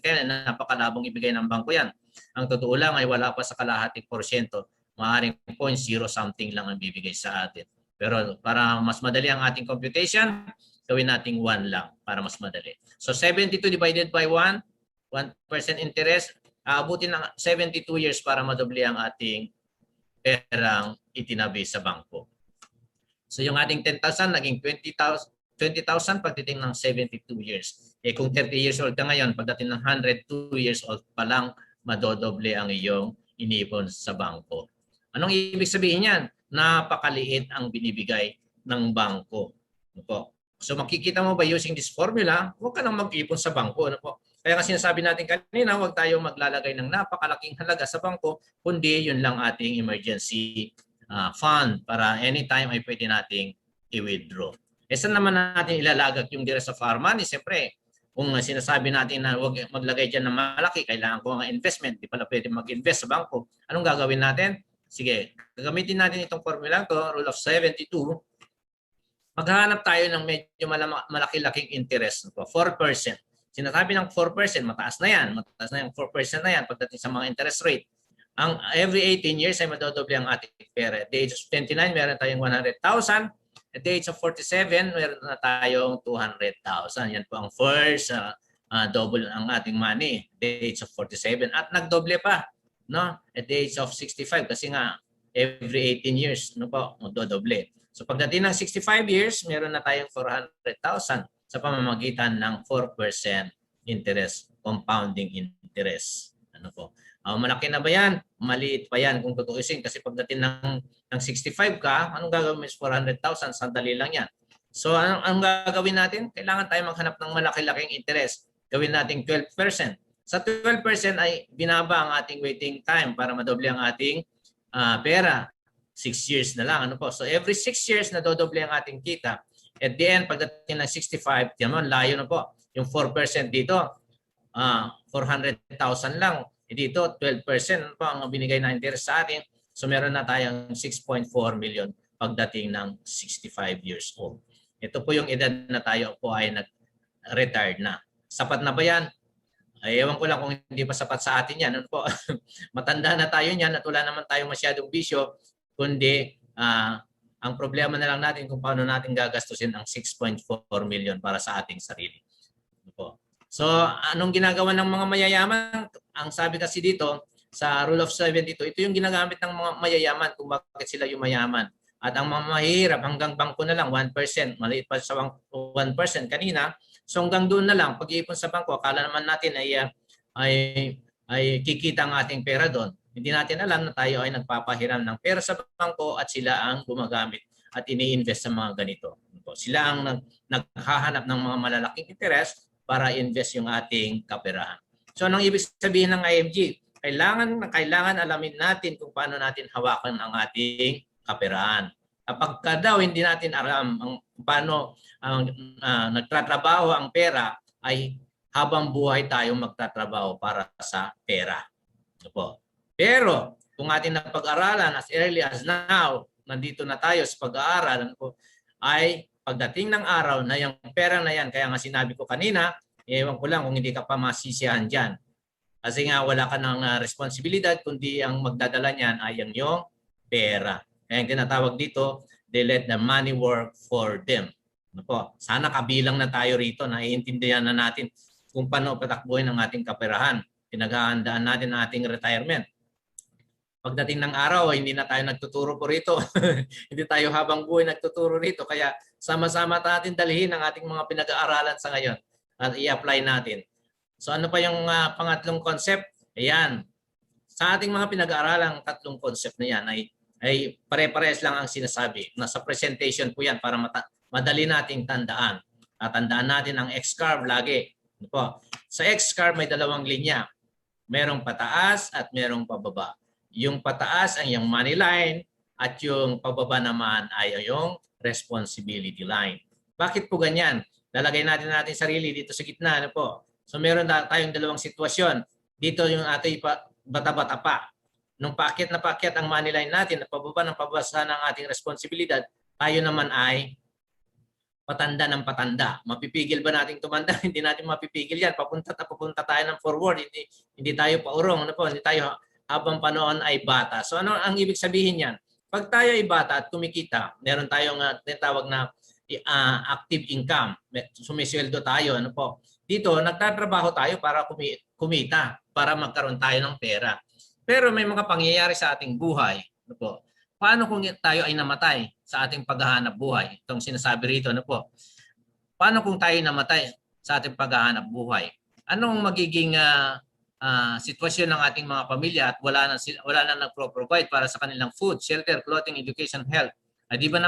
kaya napakalabong ibigay ng bangko yan. Ang totoo lang ay wala pa sa kalahating porsyento. Maaaring 0.0 something lang ang bibigay sa atin. Pero para mas madali ang ating computation, gawin nating 1 lang para mas madali. So 72 divided by 1, 1% interest, aabutin ng 72 years para madoble ang ating perang itinabi sa bangko. So yung ating 10,000 naging 20,000 pagdating ng 72 years. Kung 30 years old ka ngayon, pagdating ng 102 years old pa lang, madodoble ang iyong inipon sa bangko. Anong ibig sabihin yan? Napakaliit ang binibigay ng bangko. So makikita mo ba using this formula, huwag ka nang mag-ipon sa bangko. Kaya nga sinasabi natin kanina, huwag tayong maglalagay ng napakalaking halaga sa bangko, kundi yun lang ating emergency fund para anytime ay pwede nating i-withdraw. Saan naman natin ilalagak yung the rest of our money? Siyempre, kung sinasabi natin na huwag maglagay dyan ng malaki, kailangan ko ng investment, di pala pwede mag-invest sa bangko. Anong gagawin natin? Sige, gagamitin natin itong formula to, rule of 72. Maghahanap tayo ng medyo malaki-laking interest, 4%. Sinasabi ng 4%, mataas na yan. Mataas na yung 4% na yan pagdating sa mga interest rate. Ang every 18 years ay madodoble ang ating pera. At the age of 29, meron tayong 100,000. At the age of 47, meron na tayong 200,000. Yan po ang first double ang ating money. At the age of 47. At nagdoble pa, no? At the age of 65 kasi nga every 18 years, madodoble. So pagdating ng 65 years, meron na tayong 400,000 sa pamamagitan ng 4% interest, compounding interest. Malaki na ba yan? Maliit pa yan kung tutuusin kasi pagdating ng 65 ka, anong gagawin mo is 400,000, sandali lang yan. So ang gagawin natin? Kailangan tayo maghanap ng malaki-laking interest. Gawin natin 12%. Sa 12% ay binaba ang ating waiting time para madoble ang ating pera. 6 years na lang. Ano po? So every 6 years na dodoble ang ating kita. At the end, pagdating ng 65, yan layo na po. Yung 4% dito, 400,000 lang. Dito, 12% po ang binigay na interest sa atin. So meron na tayong 6.4 million pagdating ng 65 years old. Ito po yung edad na tayo po ay nag-retired na. Sapat na ba yan? Ay, ewan ko lang kung hindi pa sapat sa atin yan. Ano po? Matanda na tayo niyan at wala naman tayong masyadong bisyo, kundi ang problema na lang natin kung paano natin gagastusin ang 6.4 million para sa ating sarili. Ano po? So, anong ginagawa ng mga mayayaman? Ang sabi kasi dito, sa Rule of 72, ito yung ginagamit ng mga mayayaman kung bakit sila yung mayaman. At ang mga mahihirap, hanggang bangko na lang, 1%. Maliit pa sa 1% kanina. So hanggang doon na lang, pag-iipon sa bangko, akala naman natin ay kikita ang ating pera doon. Hindi natin alam na tayo ay nagpapahiram ng pera sa bangko at sila ang gumagamit at ini-invest sa mga ganito. Sila ang naghahanap ng mga malalaking interest para invest yung ating kaperahan. So anong ibig sabihin ng IMG? Kailangan alamin natin kung paano natin hawakan ang ating kaperahan. Kapag daw hindi natin alam kung paano nagtatrabaho ang pera, ay habang buhay tayong magtatrabaho para sa pera. Pero kung ating napag-aralan as early as now, nandito na tayo sa pag-aaral, ay pagdating ng araw na yung pera na yan, kaya nga sinabi ko kanina, ewan ko lang kung hindi ka pa masisiyahan dyan. Kasi nga wala ka ng responsibilidad, kundi ang magdadala niyan ay ang iyong pera. Kaya yung tinatawag dito, they let the money work for them. Sana kabilang na tayo rito, naiintindihan na natin kung paano patakbuhin ang ating kaperahan. Pinaghahandaan natin ang ating retirement. Pagdating ng araw, hindi na tayo nagtuturo po rito. Hindi tayo habang buhay nagtuturo rito. Kaya sama-sama natin dalhin ang ating mga pinag-aaralan sa ngayon at i-apply natin. So ano pa yung pangatlong concept? Ayan. Sa ating mga pinag-aaralang tatlong concept na yan ay pare-pares lang ang sinasabi. Nasa presentation po yan para madali nating tandaan. Tandaan natin ang X-curve lagi. Sa X-curve may dalawang linya. Merong pataas at merong pababa. Yung pataas ay yung money line at yung pababa naman ay yung responsibility line. Bakit po ganyan? Lalagay natin sarili dito sa gitna. Ano po? So meron tayong dalawang sitwasyon. Dito yung ating bata-bata pa. Nung paakyat na paakyat ang money line natin, pababa ng pabasa ng ating responsibilidad, tayo naman ay patanda ng patanda. Mapipigil ba nating tumanda? Hindi natin mapipigil yan. Papunta tayo ng forward. Hindi tayo paurong. Ano po? Hindi tayo habang panahon ay bata. So ano ang ibig sabihin yan? Pag tayo ay bata at kumikita, meron tayong tinatawag na active income. Sumisweldo tayo. Ano po? Dito, nagtatrabaho tayo para kumita, para magkaroon tayo ng pera. Pero may mga pangyayari sa ating buhay. Ano po? Paano kung tayo ay namatay sa ating paghahanap buhay? Itong sinasabi rito, ano po? Paano kung tayo namatay sa ating paghahanap buhay? Anong magiging sitwasyon ng ating mga pamilya at wala na nagpro-provide para sa kanilang food, shelter, clothing, education, health? Di ba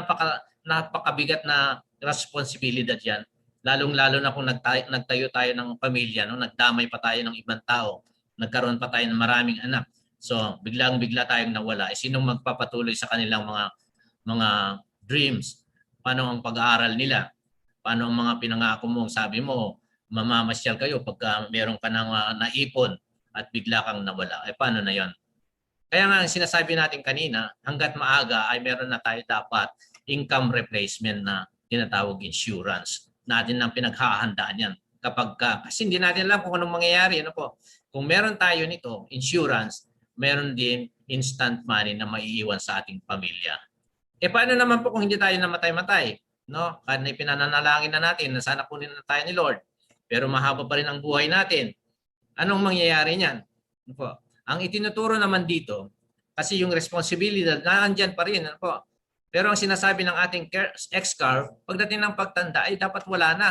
napakabigat na responsibilidad yan? Lalong-lalo na kung nagtayo tayo ng pamilya, no? Nagdamay pa tayo ng ibang tao, nagkaroon pa tayo ng maraming anak. So, biglang-bigla tayong nawala. Sinong magpapatuloy sa kanilang mga dreams? Paano ang pag-aaral nila? Paano ang mga pinangako mo? Sabi mo, mamamasyal kayo pagka meron ka ng naipon at bigla kang nawala. Paano na yon? Kaya nga, sinasabi natin kanina, hanggat maaga ay meron na tayo dapat income replacement na tinatawag insurance. Natin ang pinaghahandaan yan. Kasi hindi natin alam kung anong mangyayari. Ano po? Kung meron tayo nito, insurance, meron din instant money na maiiwan sa ating pamilya. Paano naman po kung hindi tayo namatay-matay? No? Kahit na ipinananalangin na natin na sana kunin na tayo ni Lord, pero mahaba pa rin ang buhay natin. Anong mangyayari niyan? Ano po? Ang itinuturo naman dito, kasi yung responsibilidad, naandyan pa rin. Ano po? Pero ang sinasabi ng ating X-curve, pagdating ng pagtanda, ay dapat wala na.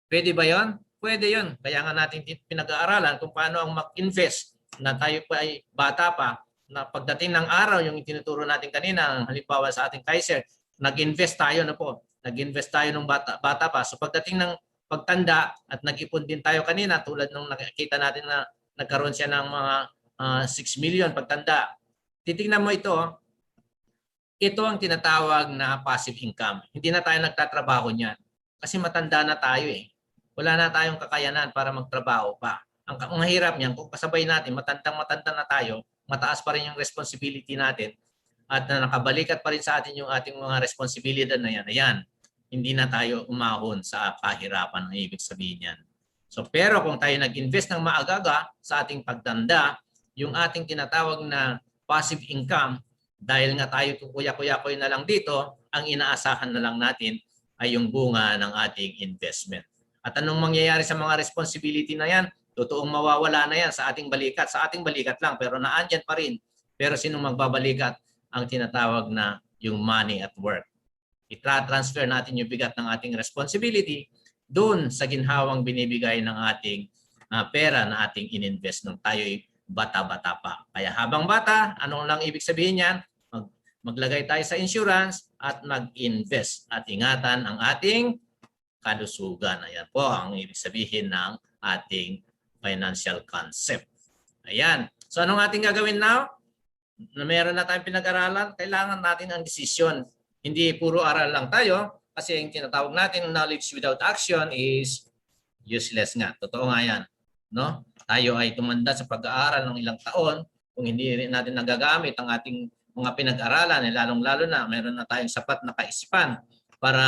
Pwede ba yon? Pwede yon. Kaya nga natin pinag-aaralan kung paano ang mag-invest na tayo pa ay bata pa, na pagdating ng araw, yung tinuturo natin kanina, halimbawa sa ating Kaiser, nag-invest tayo na po. Nag-invest tayo ng bata pa. So pagdating ng pagtanda at nag-ipon din tayo kanina, tulad nung nakikita natin na nagkaroon siya ng mga 6 million pagtanda. Titingnan mo ito ang tinatawag na passive income. Hindi na tayo nagtatrabaho niyan. Kasi matanda na tayo eh. Wala na tayong kakayanan para magtrabaho pa. Ang hirap niyan, kung kasabay natin, matanda na tayo, mataas pa rin yung responsibility natin at na nakabalikat pa rin sa atin yung ating mga responsibilidad na yan. Ayan, hindi na tayo umahon sa kahirapan ang ibig sabihin yan. So, pero kung tayo nag-invest ng maagaga sa ating pagtanda, yung ating tinatawag na passive income, dahil nga tayo kuya-kuya-kuya na lang dito, ang inaasahan na lang natin ay yung bunga ng ating investment. At anong mangyayari sa mga responsibility na yan? Totoong mawawala na yan sa ating balikat. Sa ating balikat lang, pero naandyan pa rin. Pero sinong magbabalikat? Ang tinatawag na yung money at work. I-transfer natin yung bigat ng ating responsibility doon sa ginhawang binibigay ng ating pera na ating ininvest nung tayo'y bata-bata pa. Kaya habang bata, anong lang ibig sabihin yan? Maglagay tayo sa insurance at mag-invest at ingatan ang ating kalusugan. Ayan po ang ibig sabihin ng ating financial concept. Ayan. So anong ating gagawin now? Na meron na tayong pinag-aralan, kailangan natin ang desisyon. Hindi puro aral lang tayo kasi yung tinatawag natin knowledge without action is useless nga. Totoo nga yan. No? Tayo ay tumanda sa pag-aaral ng ilang taon kung hindi rin natin nagagamit ang ating mga pinag-aralan, lalong-lalo na meron na tayong sapat na kaisipan para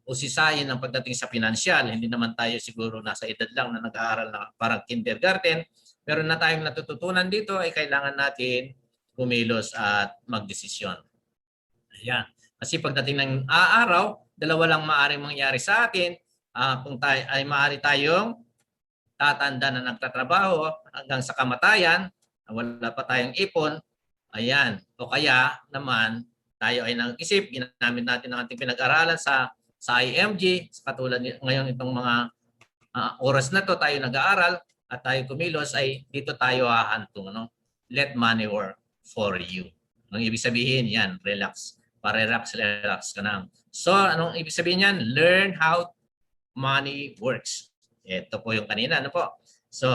usisahin ang pagdating sa pinansyal. Hindi naman tayo siguro nasa edad lang na nag-aaral na parang kindergarten. Meron na tayong natututunan dito ay kailangan natin kumilos at magdesisyon. Ayan. Kasi pagdating ng araw, dalawa lang maaaring mangyari sa atin. Kung tayo ay maaari tayong tatanda na nagtatrabaho hanggang sa kamatayan, wala pa tayong ipon, ayan. O kaya naman, tayo ay nag-isip, ginamit natin ang ating pinag-aralan sa IMG, katulad ngayon itong mga oras na to tayo nag-aaral at tayo kumilos ay dito tayo hahantong. No? Let money work for you. Anong ibig sabihin? Yan, relax. Relax ka na. So, anong ibig sabihin yan? Learn how money works. Ito po yung kanina. Ano po? So,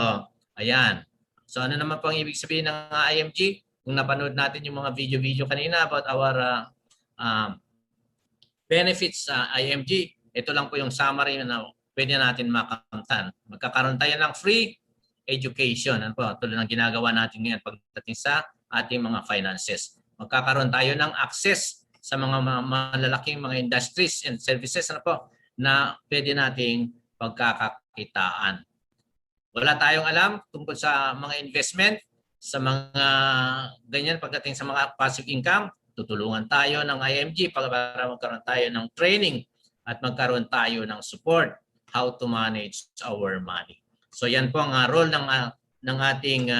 ayan. So, ano naman po ang ibig sabihin ng IMG? Kung napanood natin yung mga video-video kanina about our benefits sa IMG, ito lang po yung summary na pwede natin makamtan. Magkakaroon tayo ng free education. Ano po? Tulad ng ginagawa natin ngayon pagdating sa ating mga finances. Magkakaroon tayo ng access sa mga malalaking mga industries and services na pwede nating pagkakakitaan. Wala tayong alam tungkol sa mga investment, sa mga ganyan pagdating sa mga passive income, tutulungan tayo ng IMG para magkaroon tayo ng training at magkaroon tayo ng support how to manage our money. So yan po ang role ng ating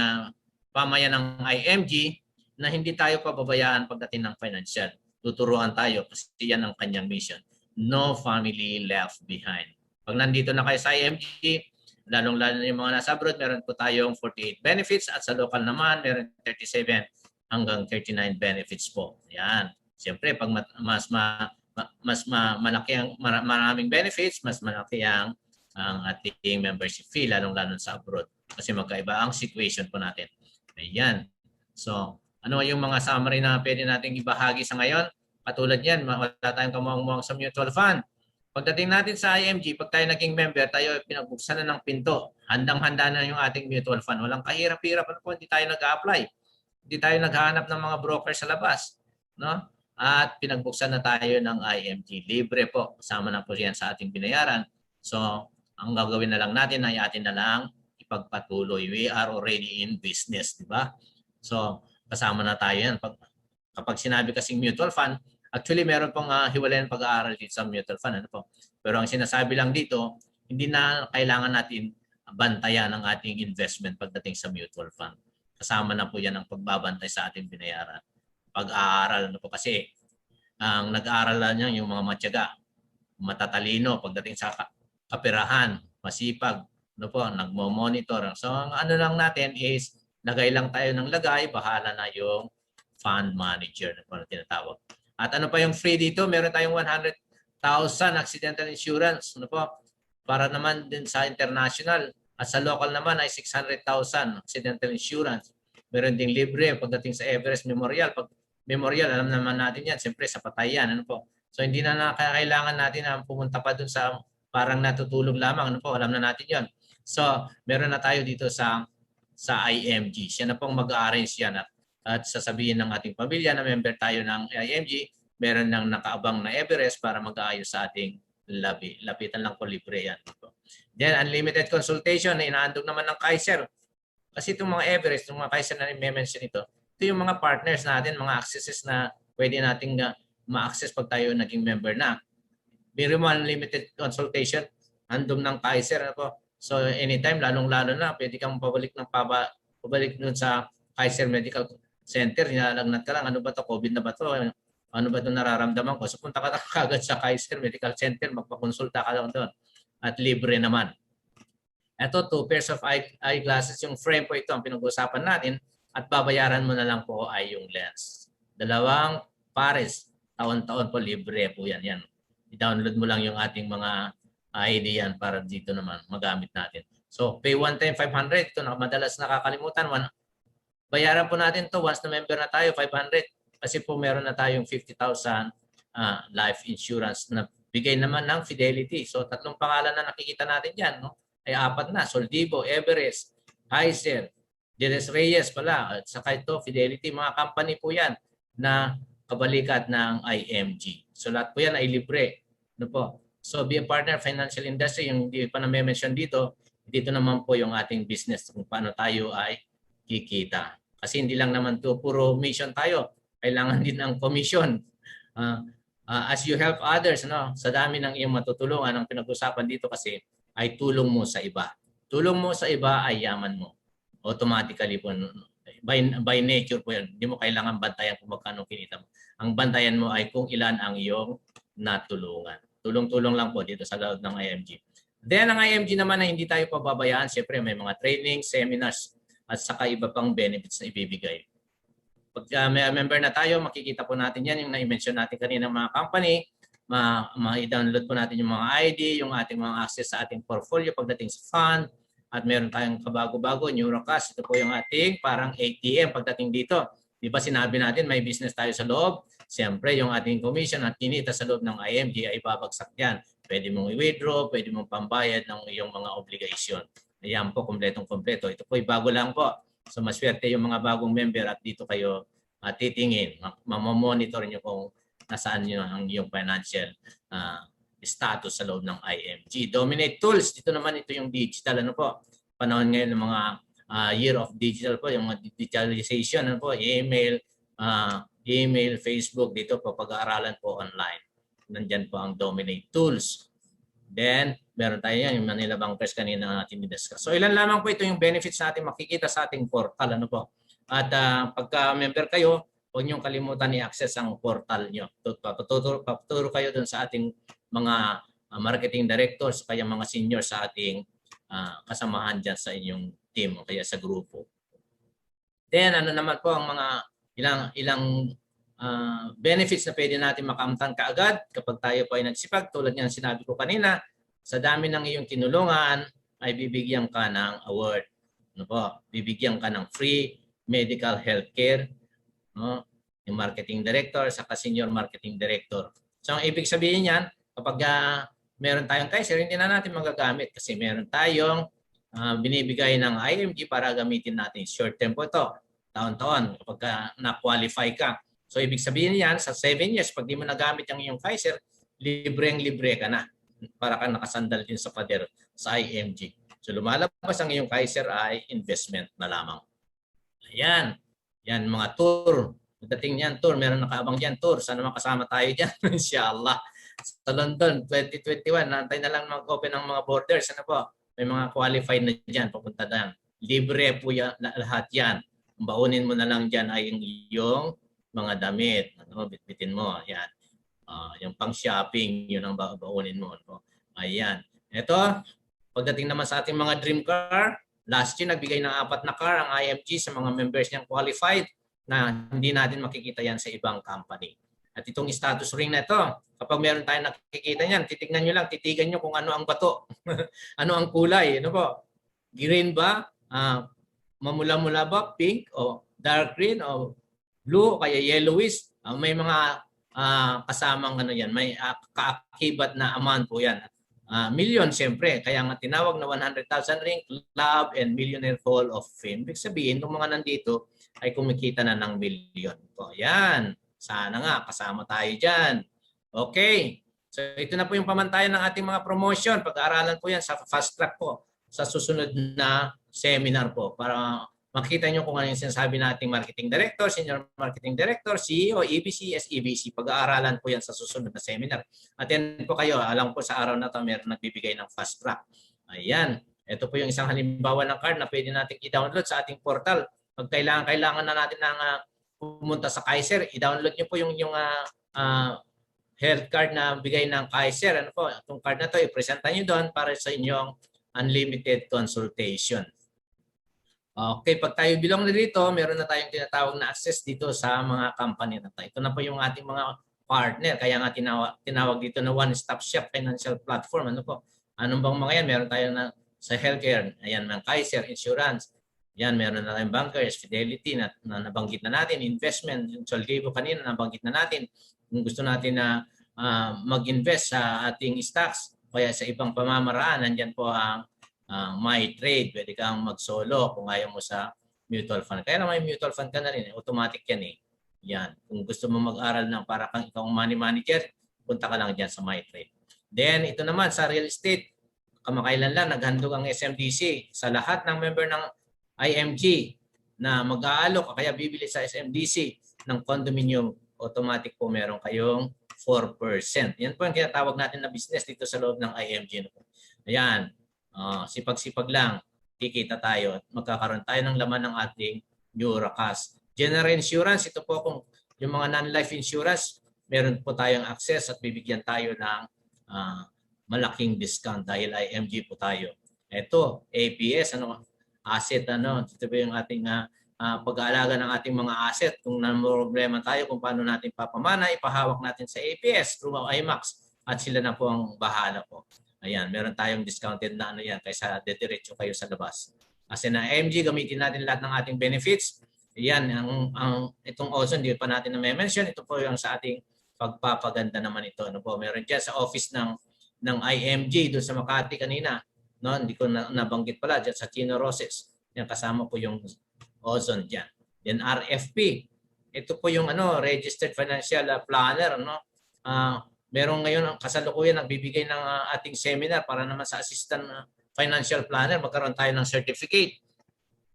pamayan ng IMG na hindi tayo pababayaan pagdating ng financial. Tuturuan tayo kasi yan ang kanyang mission. No family left behind. Pag nandito na kayo sa IMG, lalong-lalo na yung mga nasa abroad, meron po tayong 48 benefits at sa local naman, meron 37 hanggang 39 benefits po. Yan. Siyempre, pag malaki ang maraming benefits, mas malaki ang ating membership fee, lalong-lalo sa abroad. Kasi magkaiba ang situation po natin. Ayan. So, ano yung mga summary na pwede nating ibahagi sa ngayon? Katulad yan, wala tayong kamuang-muang sa mutual fund. Pagdating natin sa IMG, pag tayo naging member, tayo pinagbuksan na ng pinto. Handang-handa na yung ating mutual fund. Walang kahirap-hirap po, hindi tayo nag-a-apply. Hindi tayo naghahanap ng mga broker sa labas. No? At pinagbuksan na tayo ng IMG. Libre po. Kasama na po yan sa ating binayaran. So, ang gagawin na lang natin ay atin na lang ipagpatuloy. We are already in business, di ba? So, kasama na tayo yan. Kapag sinabi kasing mutual fund, actually meron pong hiwalayan pag-aaral dito sa mutual fund. Ano po? Pero ang sinasabi lang dito, hindi na kailangan natin bantayan ang ating investment pagdating sa mutual fund. Kasama na po yan ang pagbabantay sa ating binayaran. Pag-aaral, ano po kasi, ang nag-aaral lang yung mga matyaga, matatalino pagdating sa kaperahan, masipag, ano po, nagmo-monitor. So ang ano lang natin is lagay lang tayo ng lagay, bahala na yung fund manager na tinatawag. At ano pa yung free dito? Meron tayong 100,000 accidental insurance, ano po? Para naman din sa international. At sa local naman ay 600,000 accidental insurance. Meron ding libre pagdating sa Everest Memorial. Pag Memorial, alam naman natin yan, siyempre sa patayan, ano po? So hindi na kailangan natin na pumunta pa dun sa parang natutulog lamang, ano po? Alam na natin yon. So meron na tayo dito sa IMG. Siya na pong mag-arrange yan at sasabihin ng ating pamilya na member tayo ng IMG, meron nang nakaabang na Everest para mag-aayos sa ating labi. Lapitan lang po, libre yan. Then unlimited consultation na inaandog naman ng Kaiser. Kasi itong mga Everest, itong mga Kaiser na i-mention ito yung mga partners natin, mga accesses na pwede nating ma-access pag tayo naging member na. Biro mo unlimited consultation, andong ng Kaiser. Ano? So anytime, lalong-lalo na, pwede kang pabalik dun sa Kaiser Medical Center, hinalagnat ka lang, ano ba to, COVID na ba to, ano ba ito nararamdaman ko? So punta ka kagad sa Kaiser Medical Center, magpakonsulta ka lang doon. At libre naman. Ito, 2 pairs of eyeglasses. Yung frame po ito ang pinag-uusapan natin at babayaran mo na lang po ay yung lens. 2 pares, taon-taon po libre po yan. I-download mo lang yung ating mga ID yan para dito naman magamit natin. So, pay one time 500. Ito na madalas nakakalimutan. Bayaran po natin to once na member na tayo, 500. Kasi po meron na tayong 50,000 life insurance na bigay naman ng Fidelity. So, 3 pangalan na nakikita natin dyan. No? Ay 4 na. Soldivo, Everest, Kaiser, Dines Reyes pala. At saka ito, Fidelity. Mga company po yan na kabalikat ng IMG. So, lahat po yan ay libre. Ano po? So, be a partner financial industry. Yung hindi pa na-mention dito naman po yung ating business kung paano tayo ay kikita. Kasi hindi lang naman to puro mission tayo. Kailangan din ng commission. As you help others, no? Sa dami ng iyong matutulungan, ang pinag-usapan dito kasi ay tulong mo sa iba. Tulong mo sa iba ay yaman mo. Automatically po, by nature po yan. Hindi mo kailangan bantayan kung magkano kinita mo. Ang bantayan mo ay kung ilan ang iyong natulungan. Tulong-tulong lang po dito sa loob ng IMG. Then ang IMG naman na hindi tayo pababayaan, siyempre may mga training, seminars, at saka iba pang benefits na ibibigay. Pag may member na tayo, makikita po natin yan, yung na-mention natin kanina mga company, ma-download po natin yung mga ID, yung ating mga access sa ating portfolio pagdating sa fund, at meron tayong kabago-bago, Neurocash. Ito po yung ating parang ATM pagdating dito. Di ba sinabi natin may business tayo sa loob? Siyempre, yung ating commission at kinita sa loob ng IMG ay babagsak yan. Pwede mong i-withdraw, pwede mong pambayad ng iyong mga obligation. Ayan po, kompletong-kompleto. Ito po, bago lang po. So, maswerte yung mga bagong member at dito kayo titingin. Mamamonitor nyo kung nasaan nyo ang iyong financial status sa loob ng IMG. Dominate Tools, dito naman ito yung digital. Ano po? Panahon ngayon ng mga year of digital po, yung mga digitalization, ano po, email, Facebook, dito po pag-aaralan po online. Nandyan po ang Dominate Tools. Then, meron tayo yan, yung Manila Bankers kanina natin i-discuss. So, ilan lamang po ito yung benefits natin makikita sa ating portal. Ano po? At pagka-member kayo, huwag niyong kalimutan i-access ang portal niyo. Papaturo kayo dun sa ating mga marketing directors, kaya mga senior sa ating kasamahan dyan sa inyong team o kaya sa grupo. Then, ano naman po ang mga ilang benefits na pwede natin makamtan kaagad kapag tayo po ay nagsipag. Tulad niyan sinabi ko kanina, sa dami ng iyong tinulungan ay bibigyan ka ng award. Ano po? Bibigyan ka ng free medical health care, no? Yung marketing director saka senior marketing director. So ang ibig sabihin niyan, kapag meron tayong Kaiser, hindi na natin magagamit kasi meron tayong binibigay ng IMG para gamitin natin. Short term po ito, taon-taon kapag na-qualify ka. So ibig sabihin yan, sa 7 years, pag di mo nagamit yung iyong Kaiser, libreng-libre ka na para ka nakasandal din sa pader sa IMG. So lumalabas ang iyong Kaiser ay investment na lamang. Ayan. Yan, mga tour. Pagdating niyan, tour. Meron nakaabang dyan, tour. Sana makasama tayo dyan. Inshallah. Sa London, 2021, nantay na lang mag-open ng mga borders. Ano po? May mga qualified na dyan. Papunta na. Libre po yan, lahat yan. Baunin mo na lang dyan ay yung mga damit. Ano, bitbitin mo. Ayan. Yung pang-shopping, yun ang baunin mo. Ano? Ayan. Ito, pagdating naman sa ating mga dream car, Last year, nagbigay ng 4 na car ang IMG sa mga members niyang qualified na hindi natin makikita yan sa ibang company. At itong status ring na ito, kapag meron tayong nakikita niyan, titignan nyo lang, titigan nyo kung ano ang bato, ano ang kulay. Ano po? Green ba? Mamula-mula ba? Pink? O dark green? O blue? O kaya yellowish? May mga kasamang ano yan, may kaakibat na amount po yan. Million siyempre, kaya nga tinawag na 100,000 ring, love, and millionaire hall of fame. Ibig sabihin, itong mga nandito ay kumikita na ng million po. Yan, sana nga kasama tayo dyan. Okay, so ito na po yung pamantayan ng ating mga promotion. Pag-aaralan po yan sa fast track po sa susunod na seminar po para makita nyo kung ano yung sinasabi nating marketing director, senior marketing director, CEO, EBC, SEBC. Pag-aaralan po yan sa susunod na seminar. Attend po kayo. Alam po sa araw na ito, meron nagbibigay ng fast track. Ayan. Ito po yung isang halimbawa ng card na pwede natin i-download sa ating portal. Pag kailangan na natin ng pumunta sa Kaiser, i-download nyo po yung health card na bigay ng Kaiser. Ano po? Itong card na ito, i-presenta nyo doon para sa inyong unlimited consultation. Okay, pag tayo bilong na dito, meron na tayong tinatawag na access dito sa mga company na tayo. Ito na po yung ating mga partner. Kaya nga tinawag dito na one-stop shop financial platform. Ano po? Anong bang mga yan? Meron tayo na sa healthcare. Ayan, ng Kaiser, insurance. Yan, meron na tayong bankers, Fidelity na nabanggit na natin, investment, yung Soldivo kanina nabanggit na natin. Kung gusto natin na mag-invest sa ating stocks, kaya sa ibang pamamaraan, nandyan po ang my trade, pwede kang mag-solo kung ayaw mo sa mutual fund. Kaya naman may mutual fund ka na rin, automatic yan eh. Yan. Kung gusto mo mag-aral ng para kang ikaw money manager, punta ka lang dyan sa my trade. Then ito naman sa real estate, kamakailan lang naghandog ang SMDC sa lahat ng member ng IMG na mag-aalok kaya bibili sa SMDC ng condominium, automatic po meron kayong 4%. Yan po ang tinatawag natin na business dito sa loob ng IMG. Ayan. Sipag-sipag lang, kikita tayo at magkakaroon tayo ng laman ng ating Neuracast. General insurance, ito po kung yung mga non-life insurance, meron po tayong access at bibigyan tayo ng malaking discount dahil IMG po tayo. Ito, APS, asset, ito po yung ating pag-aalaga ng ating mga asset. Kung problema tayo kung paano natin papamana, ipahawak natin sa APS through IMAX at sila na po ang bahala po. Ayan, meron tayong discounted na yan kaysa dediretso kayo sa labas. Kasi na AMG, gamitin natin lahat ng ating benefits. Ayan, itong also, hindi pa natin na-mention. Ito po yung sa ating pagpapaganda naman ito. Ano po, meron dyan sa office ng IMG doon sa Makati kanina. No, hindi ko nabanggit pala dyan sa Chino Roses. Yan, kasama po yung ozone dyan. Then RFP. Ito po yung registered financial planner. Meron ngayon ang kasalukuyan nagbibigay ng ating seminar para naman sa assistant financial planner. Magkaroon tayo ng certificate.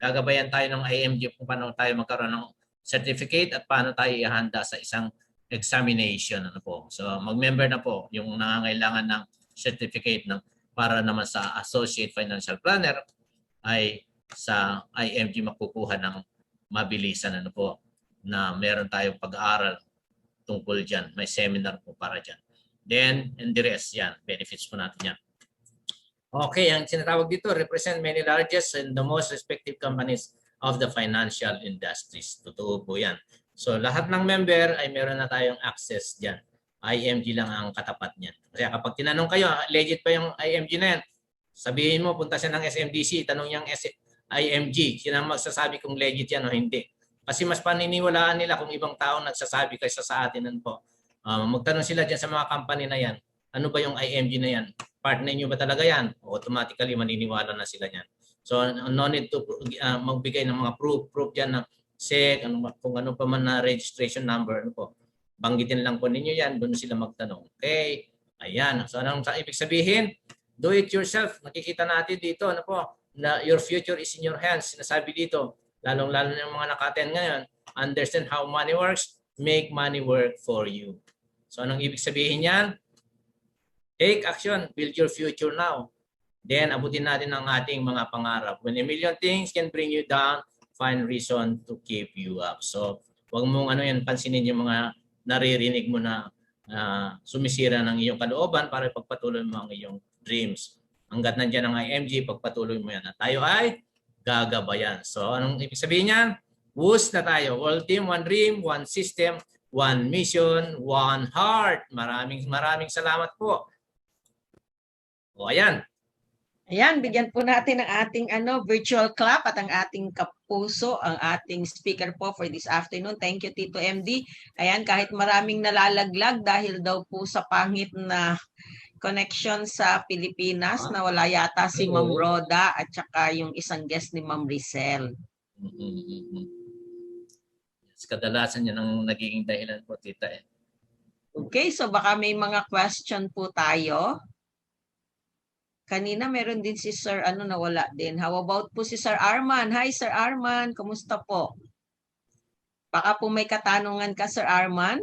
Gagabayan tayo ng IMG kung paano tayo magkaroon ng certificate at paano tayo ihanda sa isang examination. So mag-member na po yung nangangailangan ng certificate para naman sa associate financial planner ay sa IMG makukuha ng mabilisan na meron tayong pag-aaral tungkol dyan. May seminar po para dyan. Then, and the rest, yan. Benefits po natin yan. Okay, ang sinatawag dito, represent many largest and the most respected companies of the financial industries. Totoo po yan. So, lahat ng member ay meron na tayong access dyan. IMG lang ang katapat niyan. Kaya kapag tinanong kayo, legit pa yung IMG na yan, sabihin mo, punta siya ng SMDC, tanong niyang IMG, sila magsasabi kung legit yan o hindi. Kasi mas paniniwalaan nila kung ibang tao nagsasabi kaysa sa atin po. Magtanong sila dyan sa mga company na yan, ano ba yung IMG na yan? Partner nyo ba talaga yan? Automatically maniniwala na sila yan. So no need to magbigay ng mga proof dyan ng SEC, kung ano pa man na registration number. Banggitin lang po ninyo yan, doon sila magtanong. Okay, ayan. So anong ibig sabihin? Do it yourself. Nakikita natin dito na your future is in your hands. Sinasabi dito, lalong-lalo na yung mga naka-attend ngayon, understand how money works, make money work for you. So anong ibig sabihin niyan? Take action, build your future now. Then abutin natin ang ating mga pangarap. When a million things can bring you down, find reason to keep you up. So wag mong pansinin yung mga naririnig mo na sumisira ng iyong kalooban para pagpatuloy mo ang iyong dreams. Hanggat nandiyan ang IMG, pagpatuloy mo yan. At tayo ay gagabayan. So anong ibig sabihin niyan? WUS na tayo. All team, one dream, one system, one mission, one heart. Maraming salamat po. O ayan. Ayan, bigyan po natin ang ating virtual clap at ang ating kapuso, ang ating speaker po for this afternoon. Thank you, Tito MD. Ayan, kahit maraming nalalaglag dahil daw po sa pangit na connection sa Pilipinas, na wala yata si Ma'am Roda at saka yung isang guest ni Ma'am Rizel. Kadalasan yan ang nagiging dahilan po, Tita. Okay, so baka may mga question po tayo. Kanina meron din si Sir nawala din. How about po si Sir Arman? Hi Sir Arman, kumusta po? Baka po may katanungan ka Sir Arman?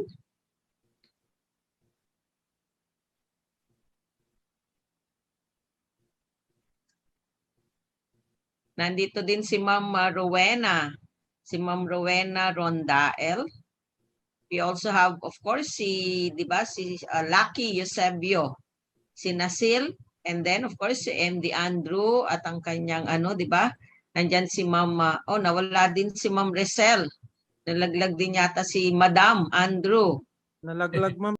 Nandito din si Ma'am Rowena. Si Ma'am Rowena Rondael. We also have of course si Lucky Eusebio. Si Nasil. And then, of course, si MD Andrew at ang kanyang nandyan si Ma'am, nawala din si Ma'am Rizel. Nalaglag din yata si Madam Andrew. Nalaglag, ma'am.